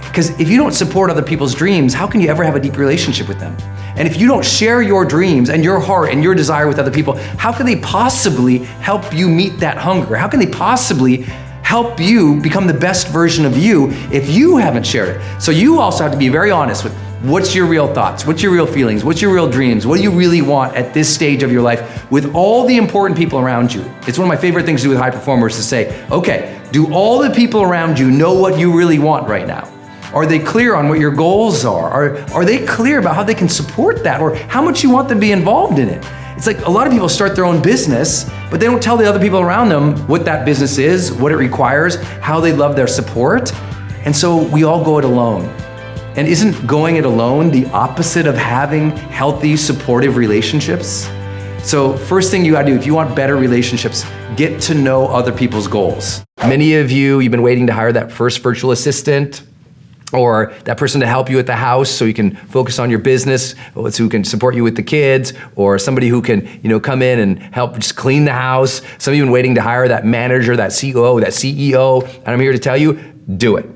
Because if you don't support other people's dreams, how can you ever have a deep relationship with them? And if you don't share your dreams and your heart and your desire with other people, how can they possibly help you meet that hunger? How can they possibly help you become the best version of you if you haven't shared it? So you also have to be very honest with what's your real thoughts, what's your real feelings, what's your real dreams, what do you really want at this stage of your life with all the important people around you. It's one of my favorite things to do with high performers to say, okay, do all the people around you know what you really want right now? Are they clear on what your goals are? Are they clear about how they can support that or how much you want them to be involved in it? It's like a lot of people start their own business, but they don't tell the other people around them what that business is, what it requires, how they love their support. And so we all go it alone. And isn't going it alone the opposite of having healthy, supportive relationships? So first thing you gotta do, if you want better relationships, get to know other people's goals. Many of you've been waiting to hire that first virtual assistant, or that person to help you at the house so you can focus on your business, who can support you with the kids, or somebody who can, come in and help just clean the house. Some of you have been waiting to hire that manager, that COO, that CEO, and I'm here to tell you, do it.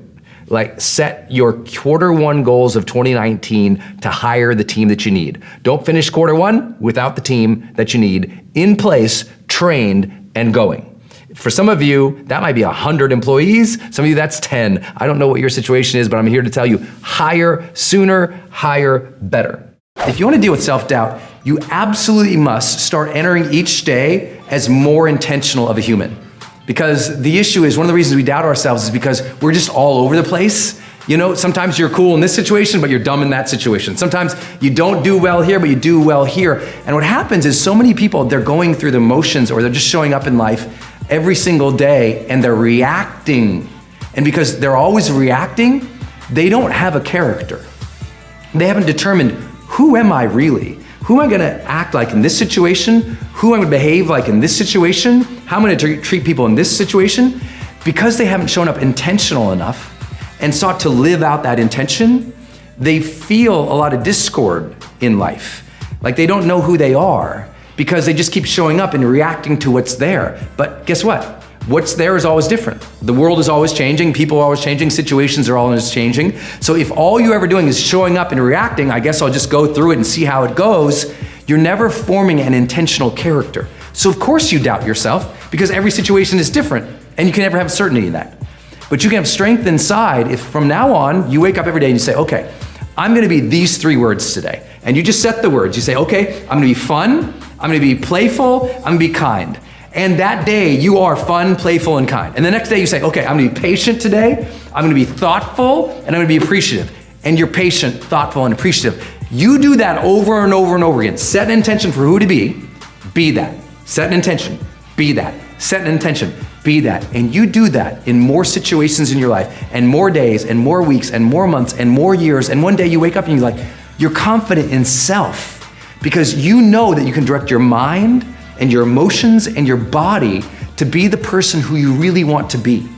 Like, set your Q1 goals of 2019 to hire the team that you need. Don't finish Q1 without the team that you need in place, trained, and going. For some of you, that might be 100 employees. Some of you, that's 10. I don't know what your situation is, but I'm here to tell you, hire sooner, hire better. If you want to deal with self-doubt, you absolutely must start entering each day as more intentional of a human. Because the issue is, one of the reasons we doubt ourselves is because we're just all over the place. Sometimes you're cool in this situation, but you're dumb in that situation. Sometimes you don't do well here, but you do well here. And what happens is so many people, they're going through the motions or they're just showing up in life every single day and they're reacting. And because they're always reacting, they don't have a character. They haven't determined, who am I really? Who am I gonna act like in this situation? Who am I gonna behave like in this situation? How am I gonna treat people in this situation? Because they haven't shown up intentional enough and sought to live out that intention, they feel a lot of discord in life. Like they don't know who they are because they just keep showing up and reacting to what's there. But guess what? What's there is always different. The world is always changing, people are always changing, situations are always changing. So if all you're ever doing is showing up and reacting, I guess I'll just go through it and see how it goes, you're never forming an intentional character. So of course you doubt yourself because every situation is different and you can never have certainty in that. But you can have strength inside if from now on you wake up every day and you say, okay, I'm gonna be these 3 words today. And you just set the words. You say, okay, I'm gonna be fun, I'm gonna be playful, I'm gonna be kind. And that day you are fun, playful, and kind. And the next day you say, okay, I'm gonna be patient today, I'm gonna be thoughtful, and I'm gonna be appreciative. And you're patient, thoughtful, and appreciative. You do that over and over and over again. Set an intention for who to be that. Set an intention, be that. Set an intention, be that. And you do that in more situations in your life, and more days, and more weeks, and more months, and more years. And one day you wake up and you're confident in self because you know that you can direct your mind and your emotions and your body to be the person who you really want to be.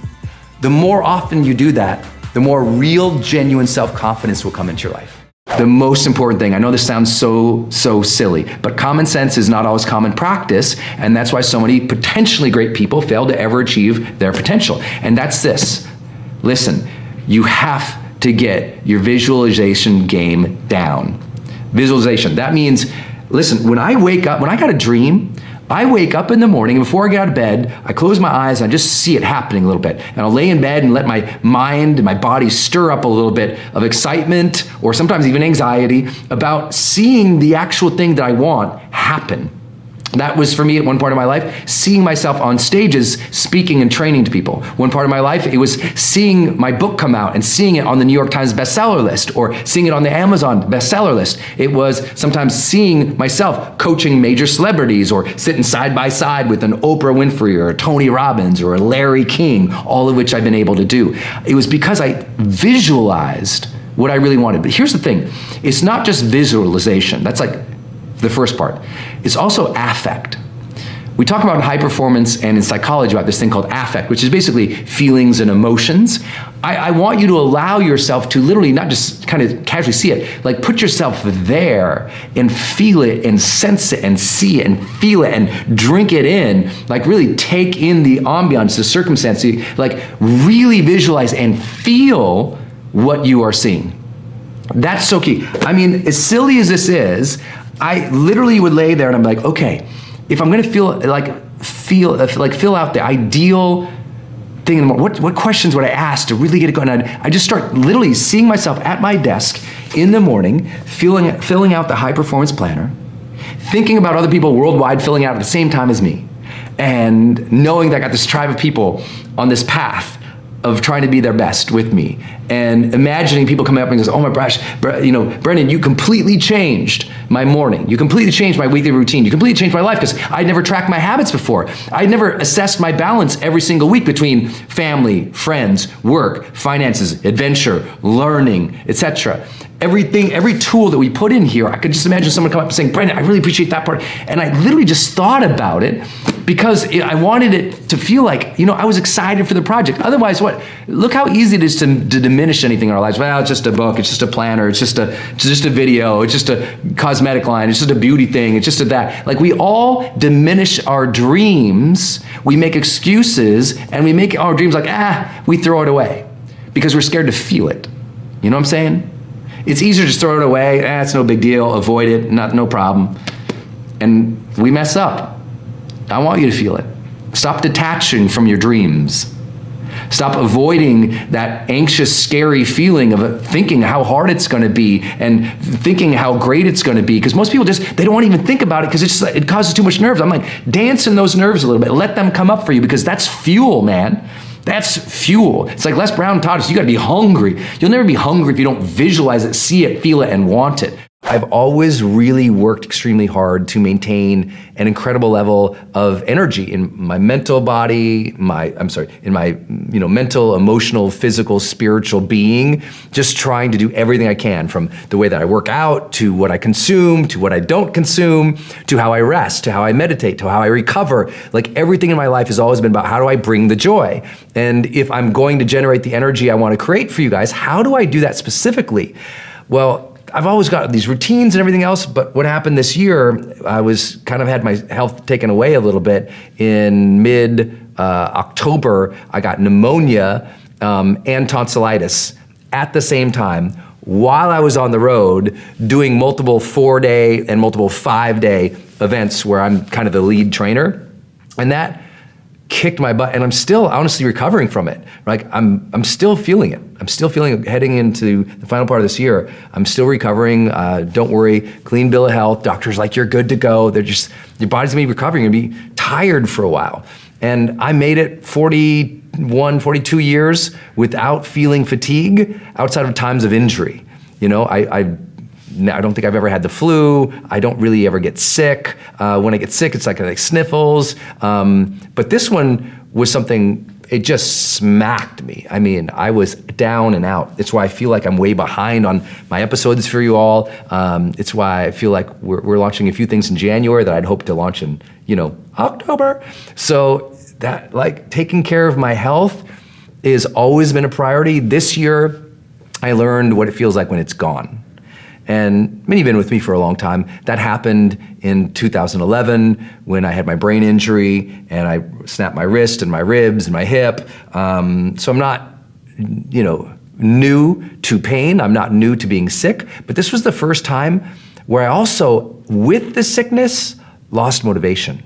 The more often you do that, the more real, genuine self-confidence will come into your life. The most important thing, I know this sounds so silly, but common sense is not always common practice, and that's why so many potentially great people fail to ever achieve their potential. And that's this. Listen, you have to get your visualization game down. Visualization, that means, listen, when I wake up, when I got a dream, I wake up in the morning, and before I get out of bed, I close my eyes and I just see it happening a little bit. And I'll lay in bed and let my mind and my body stir up a little bit of excitement or sometimes even anxiety about seeing the actual thing that I want happen. That was for me at one part of my life, seeing myself on stages, speaking and training to people. One part of my life, it was seeing my book come out and seeing it on the New York Times bestseller list or seeing it on the Amazon bestseller list. It was sometimes seeing myself coaching major celebrities or sitting side by side with an Oprah Winfrey or a Tony Robbins or a Larry King, all of which I've been able to do. It was because I visualized what I really wanted. But here's the thing, it's not just visualization. That's like the first part. It's also affect. We talk about in high performance and in psychology about this thing called affect, which is basically feelings and emotions. I want you to allow yourself to literally not just kind of casually see it, like put yourself there and feel it and sense it and see it and feel it and drink it in, like really take in the ambiance, the circumstance, like really visualize and feel what you are seeing. That's so key. I mean, as silly as this is, I literally would lay there and I'm like, okay, if I'm gonna fill out the ideal thing in the morning, what questions would I ask to really get it going? I just start literally seeing myself at my desk in the morning, filling out the high performance planner, thinking about other people worldwide filling out at the same time as me, and knowing that I got this tribe of people on this path of trying to be their best with me, and imagining people coming up and goes, oh my gosh, Brendon, you completely changed my morning. You completely changed my weekly routine. You completely changed my life, because I'd never tracked my habits before. I'd never assessed my balance every single week between family, friends, work, finances, adventure, learning, etc. Everything, every tool that we put in here, I could just imagine someone come up and saying, Brendon, I really appreciate that part. And I literally just thought about it because I wanted it to feel like, I was excited for the project. Otherwise, look how easy it is to diminish anything in our lives. Well, it's just a book, it's just a planner, it's just a video, it's just a cosmetic line, it's just a beauty thing, it's just a that. Like, we all diminish our dreams, we make excuses, and we make our dreams like, we throw it away because we're scared to feel it. You know what I'm saying? It's easier to just throw it away, it's no big deal, avoid it, no problem. And we mess up. I want you to feel it. Stop detaching from your dreams. Stop avoiding that anxious, scary feeling of thinking how hard it's gonna be and thinking how great it's gonna be. Because most people they don't want to even think about it because it causes too much nerves. I'm like, dance in those nerves a little bit. Let them come up for you, because that's fuel, man. That's fuel. It's like Les Brown taught us, you gotta be hungry. You'll never be hungry if you don't visualize it, see it, feel it, and want it. I've always really worked extremely hard to maintain an incredible level of energy in my mental body, in my mental, emotional, physical, spiritual being, just trying to do everything I can, from the way that I work out, to what I consume, to what I don't consume, to how I rest, to how I meditate, to how I recover. Like, everything in my life has always been about, how do I bring the joy? And if I'm going to generate the energy I want to create for you guys, how do I do that specifically? Well, I've always got these routines and everything else, but what happened this year, I was had my health taken away a little bit. In mid-October, I got pneumonia and tonsillitis at the same time, while I was on the road doing multiple 4-day and multiple 5-day events where I'm kind of the lead trainer. And that kicked my butt, and I'm still honestly recovering from it. Like, I'm still feeling it. I'm still feeling it heading into the final part of this year. I'm still recovering. Don't worry, clean bill of health. Doctor's like, you're good to go. Your body's gonna be recovering. You're gonna be tired for a while. And I made it 41, 42 years without feeling fatigue outside of times of injury. I don't think I've ever had the flu. I don't really ever get sick. When I get sick, it's like sniffles. But this one was something, it just smacked me. I mean, I was down and out. It's why I feel like I'm way behind on my episodes for you all. It's why I feel like we're launching a few things in January that I'd hope to launch in, October. So that, like, taking care of my health has always been a priority. This year, I learned what it feels like when it's gone. And many have been with me for a long time. That happened in 2011 when I had my brain injury and I snapped my wrist and my ribs and my hip. So I'm not, new to pain. I'm not new to being sick. But this was the first time where I also, with the sickness, lost motivation.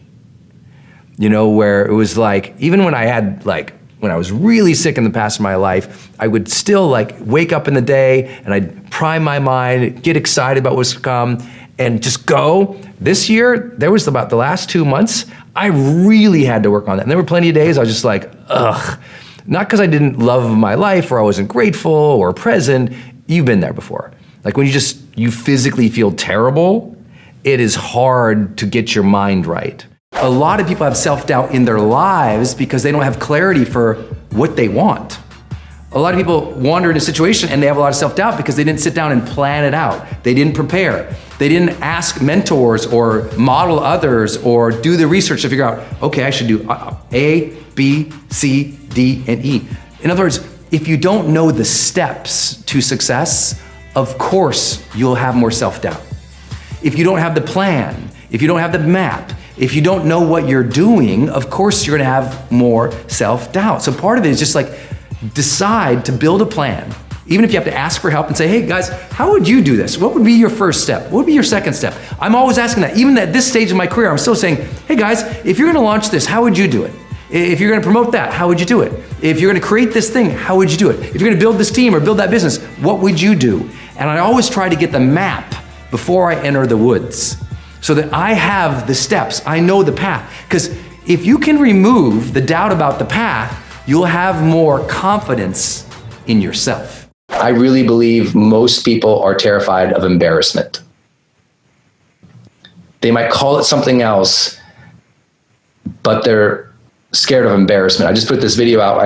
Where it was like, even when I had when I was really sick in the past of my life, I would still wake up in the day and I'd prime my mind, get excited about what's to come, and just go. This year, there was about the last 2 months, I really had to work on that. And there were plenty of days I was just like, ugh. Not because I didn't love my life or I wasn't grateful or present. You've been there before. Like when you physically feel terrible, it is hard to get your mind right. A lot of people have self-doubt in their lives because they don't have clarity for what they want. A lot of people wander in a situation and they have a lot of self-doubt because they didn't sit down and plan it out. They didn't prepare. They didn't ask mentors or model others or do the research to figure out, okay, I should do A, B, C, D, and E. In other words, if you don't know the steps to success, of course you'll have more self-doubt. If you don't have the plan, if you don't have the map, if you don't know what you're doing, of course you're gonna have more self-doubt. So part of it is just like decide to build a plan. Even if you have to ask for help and say, hey guys, how would you do this? What would be your first step? What would be your second step? I'm always asking that. Even at this stage of my career, I'm still saying, hey guys, if you're gonna launch this, how would you do it? If you're gonna promote that, how would you do it? If you're gonna create this thing, how would you do it? If you're gonna build this team or build that business, what would you do? And I always try to get the map before I enter the woods so that I have the steps, I know the path. Because if you can remove the doubt about the path, you'll have more confidence in yourself. I really believe most people are terrified of embarrassment. They might call it something else, but they're scared of embarrassment. I just put this video out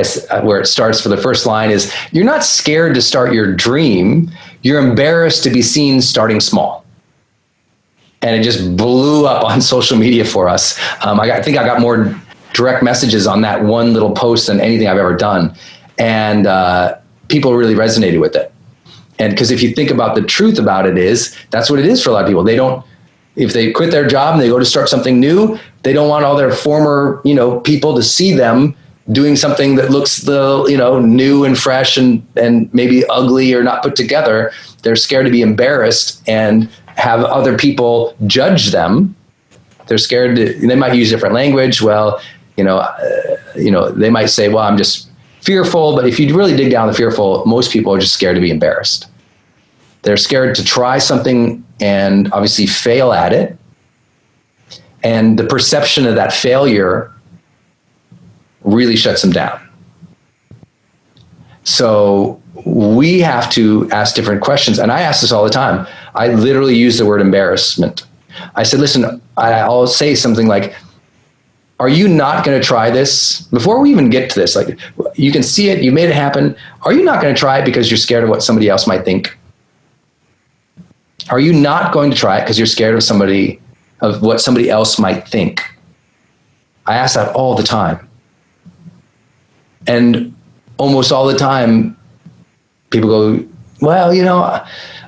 where it starts for the first line is, you're not scared to start your dream, you're embarrassed to be seen starting small. And it just blew up on social media for us. I think I got more direct messages on that one little post than anything I've ever done. And people really resonated with it. And because if you think about the truth about it is, that's what it is for a lot of people. They don't, if they quit their job and they go to start something new, they don't want all their former, people to see them doing something that looks new and fresh and maybe ugly or not put together. They're scared to be embarrassed and have other people judge them. They're scared they might use different language. Well, they might say, well, I'm just fearful. But if you really dig down the fearful, most people are just scared to be embarrassed. They're scared to try something and obviously fail at it. And the perception of that failure really shuts them down. So we have to ask different questions. And I ask this all the time. I literally use the word embarrassment. I said, listen, I'll say something like, are you not going to try this? Before we even get to this, like you can see it, you made it happen. Are you not going to try it because you're scared of what somebody else might think? Are you not going to try it because you're scared of what somebody else might think? I ask that all the time. And almost all the time, people go, well,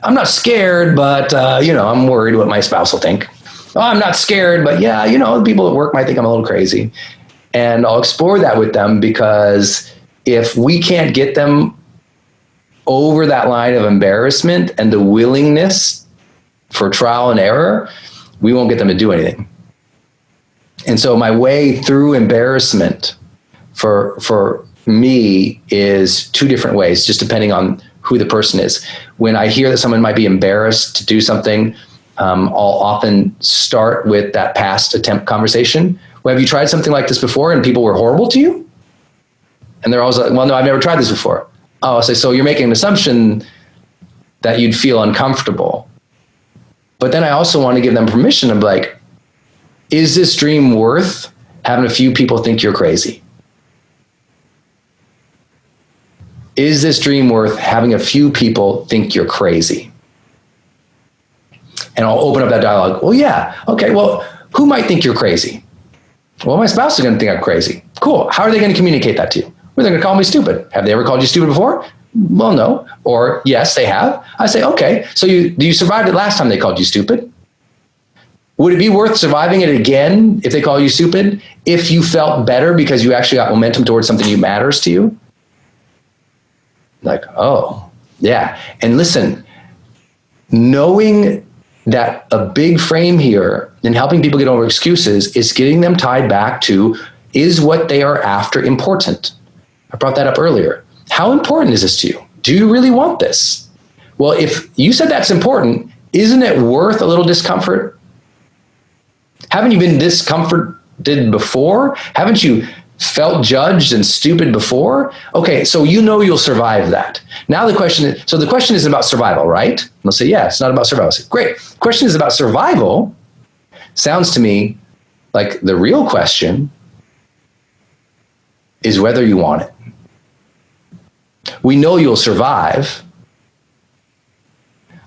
I'm not scared, but, I'm worried what my spouse will think. Oh, I'm not scared, but yeah, people at work might think I'm a little crazy. And I'll explore that with them because if we can't get them over that line of embarrassment and the willingness for trial and error, we won't get them to do anything. And so my way through embarrassment for me is two different ways, just depending on who the person is. When I hear that someone might be embarrassed to do something, I'll often start with that past attempt conversation. Well, have you tried something like this before and people were horrible to you? And they're always like, well, no, I've never tried this before. Oh, I'll say, so you're making an assumption that you'd feel uncomfortable. But then I also want to give them permission of like, is this dream worth having a few people think you're crazy? Is this dream worth having a few people think you're crazy? And I'll open up that dialogue. Well, yeah. Okay. Well, who might think you're crazy? Well, my spouse is going to think I'm crazy. Cool. How are they going to communicate that to you? Well, they're going to call me stupid. Have they ever called you stupid before? Well, no. Or yes, they have. I say, okay. So you survived it last time they called you stupid. Would it be worth surviving it again if they call you stupid? If you felt better because you actually got momentum towards something that matters to you? Like, oh, yeah. And listen, knowing that a big frame here in helping people get over excuses is getting them tied back to, is what they are after important? I brought that up earlier. How important is this to you? Do you really want this? Well, if you said that's important isn't it worth a little discomfort? Haven't you been discomforted before? Haven't you felt judged and stupid before? Okay, so you know you'll survive that. Now the question is about survival, right? And they'll say, yeah, it's not about survival. I say, great. The question is about survival. Sounds to me like the real question is whether you want it. We know you'll survive.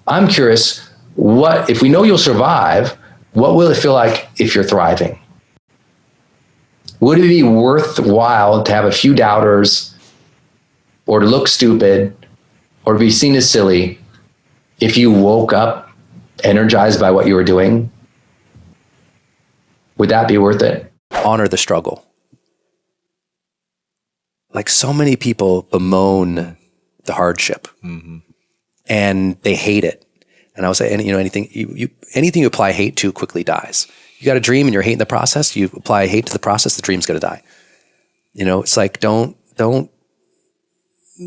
I'm curious, if we know you'll survive, what will it feel like if you're thriving? Would it be worthwhile to have a few doubters or to look stupid or to be seen as silly if you woke up energized by what you were doing? Would that be worth it? Honor the struggle. Like so many people bemoan the hardship and they hate it. And I would say, anything you apply hate to quickly dies. You got a dream and you're hating the process. You apply hate to the process, the dream's going to die. It's like, don't,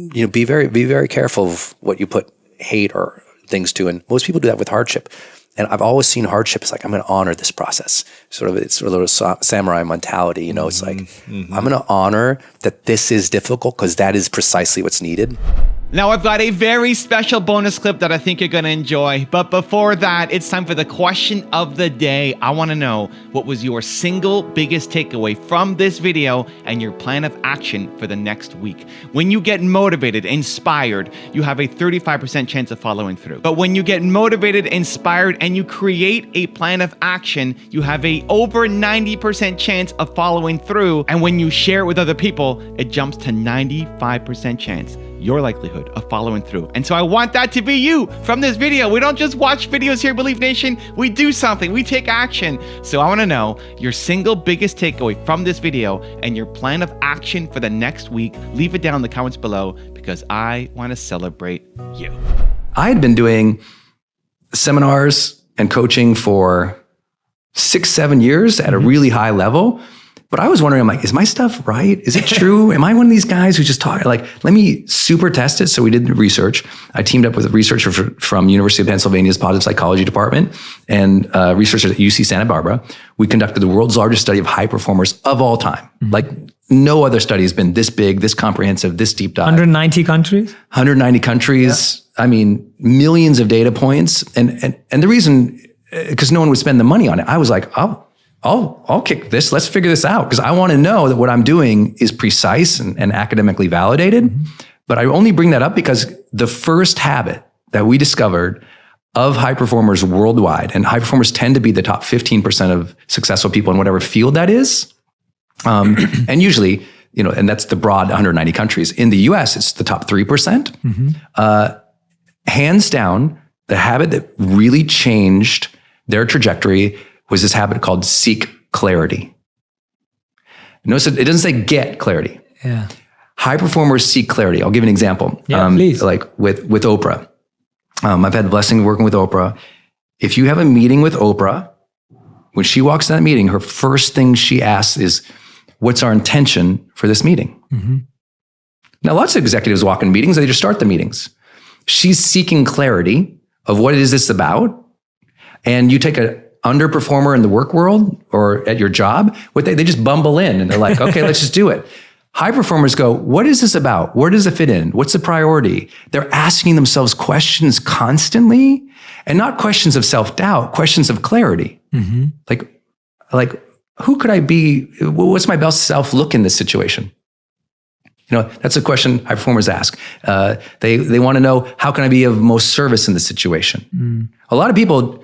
be very careful of what you put hate or things to. And most people do that with hardship. And I've always seen hardship as like, I'm going to honor this process. It's a little samurai mentality. It's like, I'm going to honor that this is difficult because that is precisely what's needed. Now I've got a very special bonus clip that I think you're going to enjoy. But before that, it's time for the question of the day. I want to know, what was your single biggest takeaway from this video and your plan of action for the next week? When you get motivated, inspired, you have a 35% chance of following through. But when you get motivated, inspired, and you create a plan of action, you have a over 90% chance of following through. And when you share it with other people, it jumps to 95% chance. Your likelihood of following through. And so I want that to be you from this video. We don't just watch videos here, Believe Nation. We do something. We take action. So I want to know your single biggest takeaway from this video and your plan of action for the next week. Leave it down in the comments below because I want to celebrate you. I had been doing seminars and coaching for 6-7 years at a really high level. But I was wondering, I'm like, is my stuff right? Is it true? Am I one of these guys who just talk, like, let me super test it. So we did the research. I teamed up with a researcher from University of Pennsylvania's Positive Psychology Department and researchers at UC Santa Barbara. We conducted the world's largest study of high performers of all time. Like no other study has been this big, this comprehensive, this deep dive. 190 countries? 190 countries. Yeah. I mean, millions of data points. And the reason, because no one would spend the money on it, I was like, I'll kick this. Let's figure this out because I want to know that what I'm doing is precise and academically validated. But I only bring that up because the first habit that we discovered of high performers worldwide, and high performers tend to be the top 15% of successful people in whatever field that is. And usually, and that's the broad 190 countries. In the US, it's the top 3%. Hands down, the habit that really changed their trajectory was this habit called seek clarity. Notice it doesn't say get clarity. Yeah. High performers seek clarity. I'll give you an example. Yeah, please. Like with Oprah. I've had the blessing of working with Oprah. If you have a meeting with Oprah, when she walks in that meeting, her first thing she asks is, what's our intention for this meeting? Now, lots of executives walk in meetings, they just start the meetings. She's seeking clarity of what is this about. And you take a underperformer in the work world or at your job, they just bumble in and they're like, okay, let's just do it. High performers go, what is this about? Where does it fit in? What's the priority? They're asking themselves questions constantly and not questions of self-doubt, questions of clarity. Like, who could I be? What's my best self look in this situation? That's a question high performers ask. They want to know, how can I be of most service in this situation? A lot of people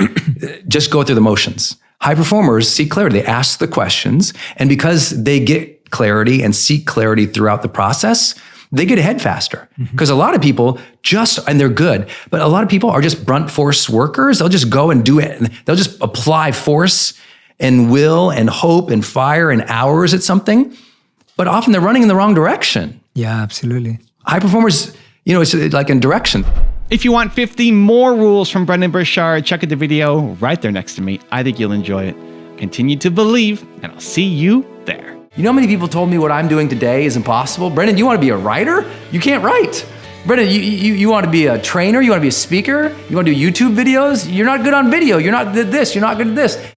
just go through the motions. High performers seek clarity. They ask the questions. And because they get clarity and seek clarity throughout the process, they get ahead faster. Because a lot of people and they're good, but a lot of people are just brunt force workers. They'll just go and do it. And they'll just apply force and will and hope and fire and hours at something. But often they're running in the wrong direction. Yeah, absolutely. High performers, it's like in direction. If you want 50 more rules from Brendon Burchard, check out the video right there next to me. I think you'll enjoy it. Continue to believe, and I'll see you there. You know how many people told me what I'm doing today is impossible? Brendon, you want to be a writer? You can't write. Brendon, you want to be a trainer? You want to be a speaker? You want to do YouTube videos? You're not good on video. You're not good at this. You're not good at this.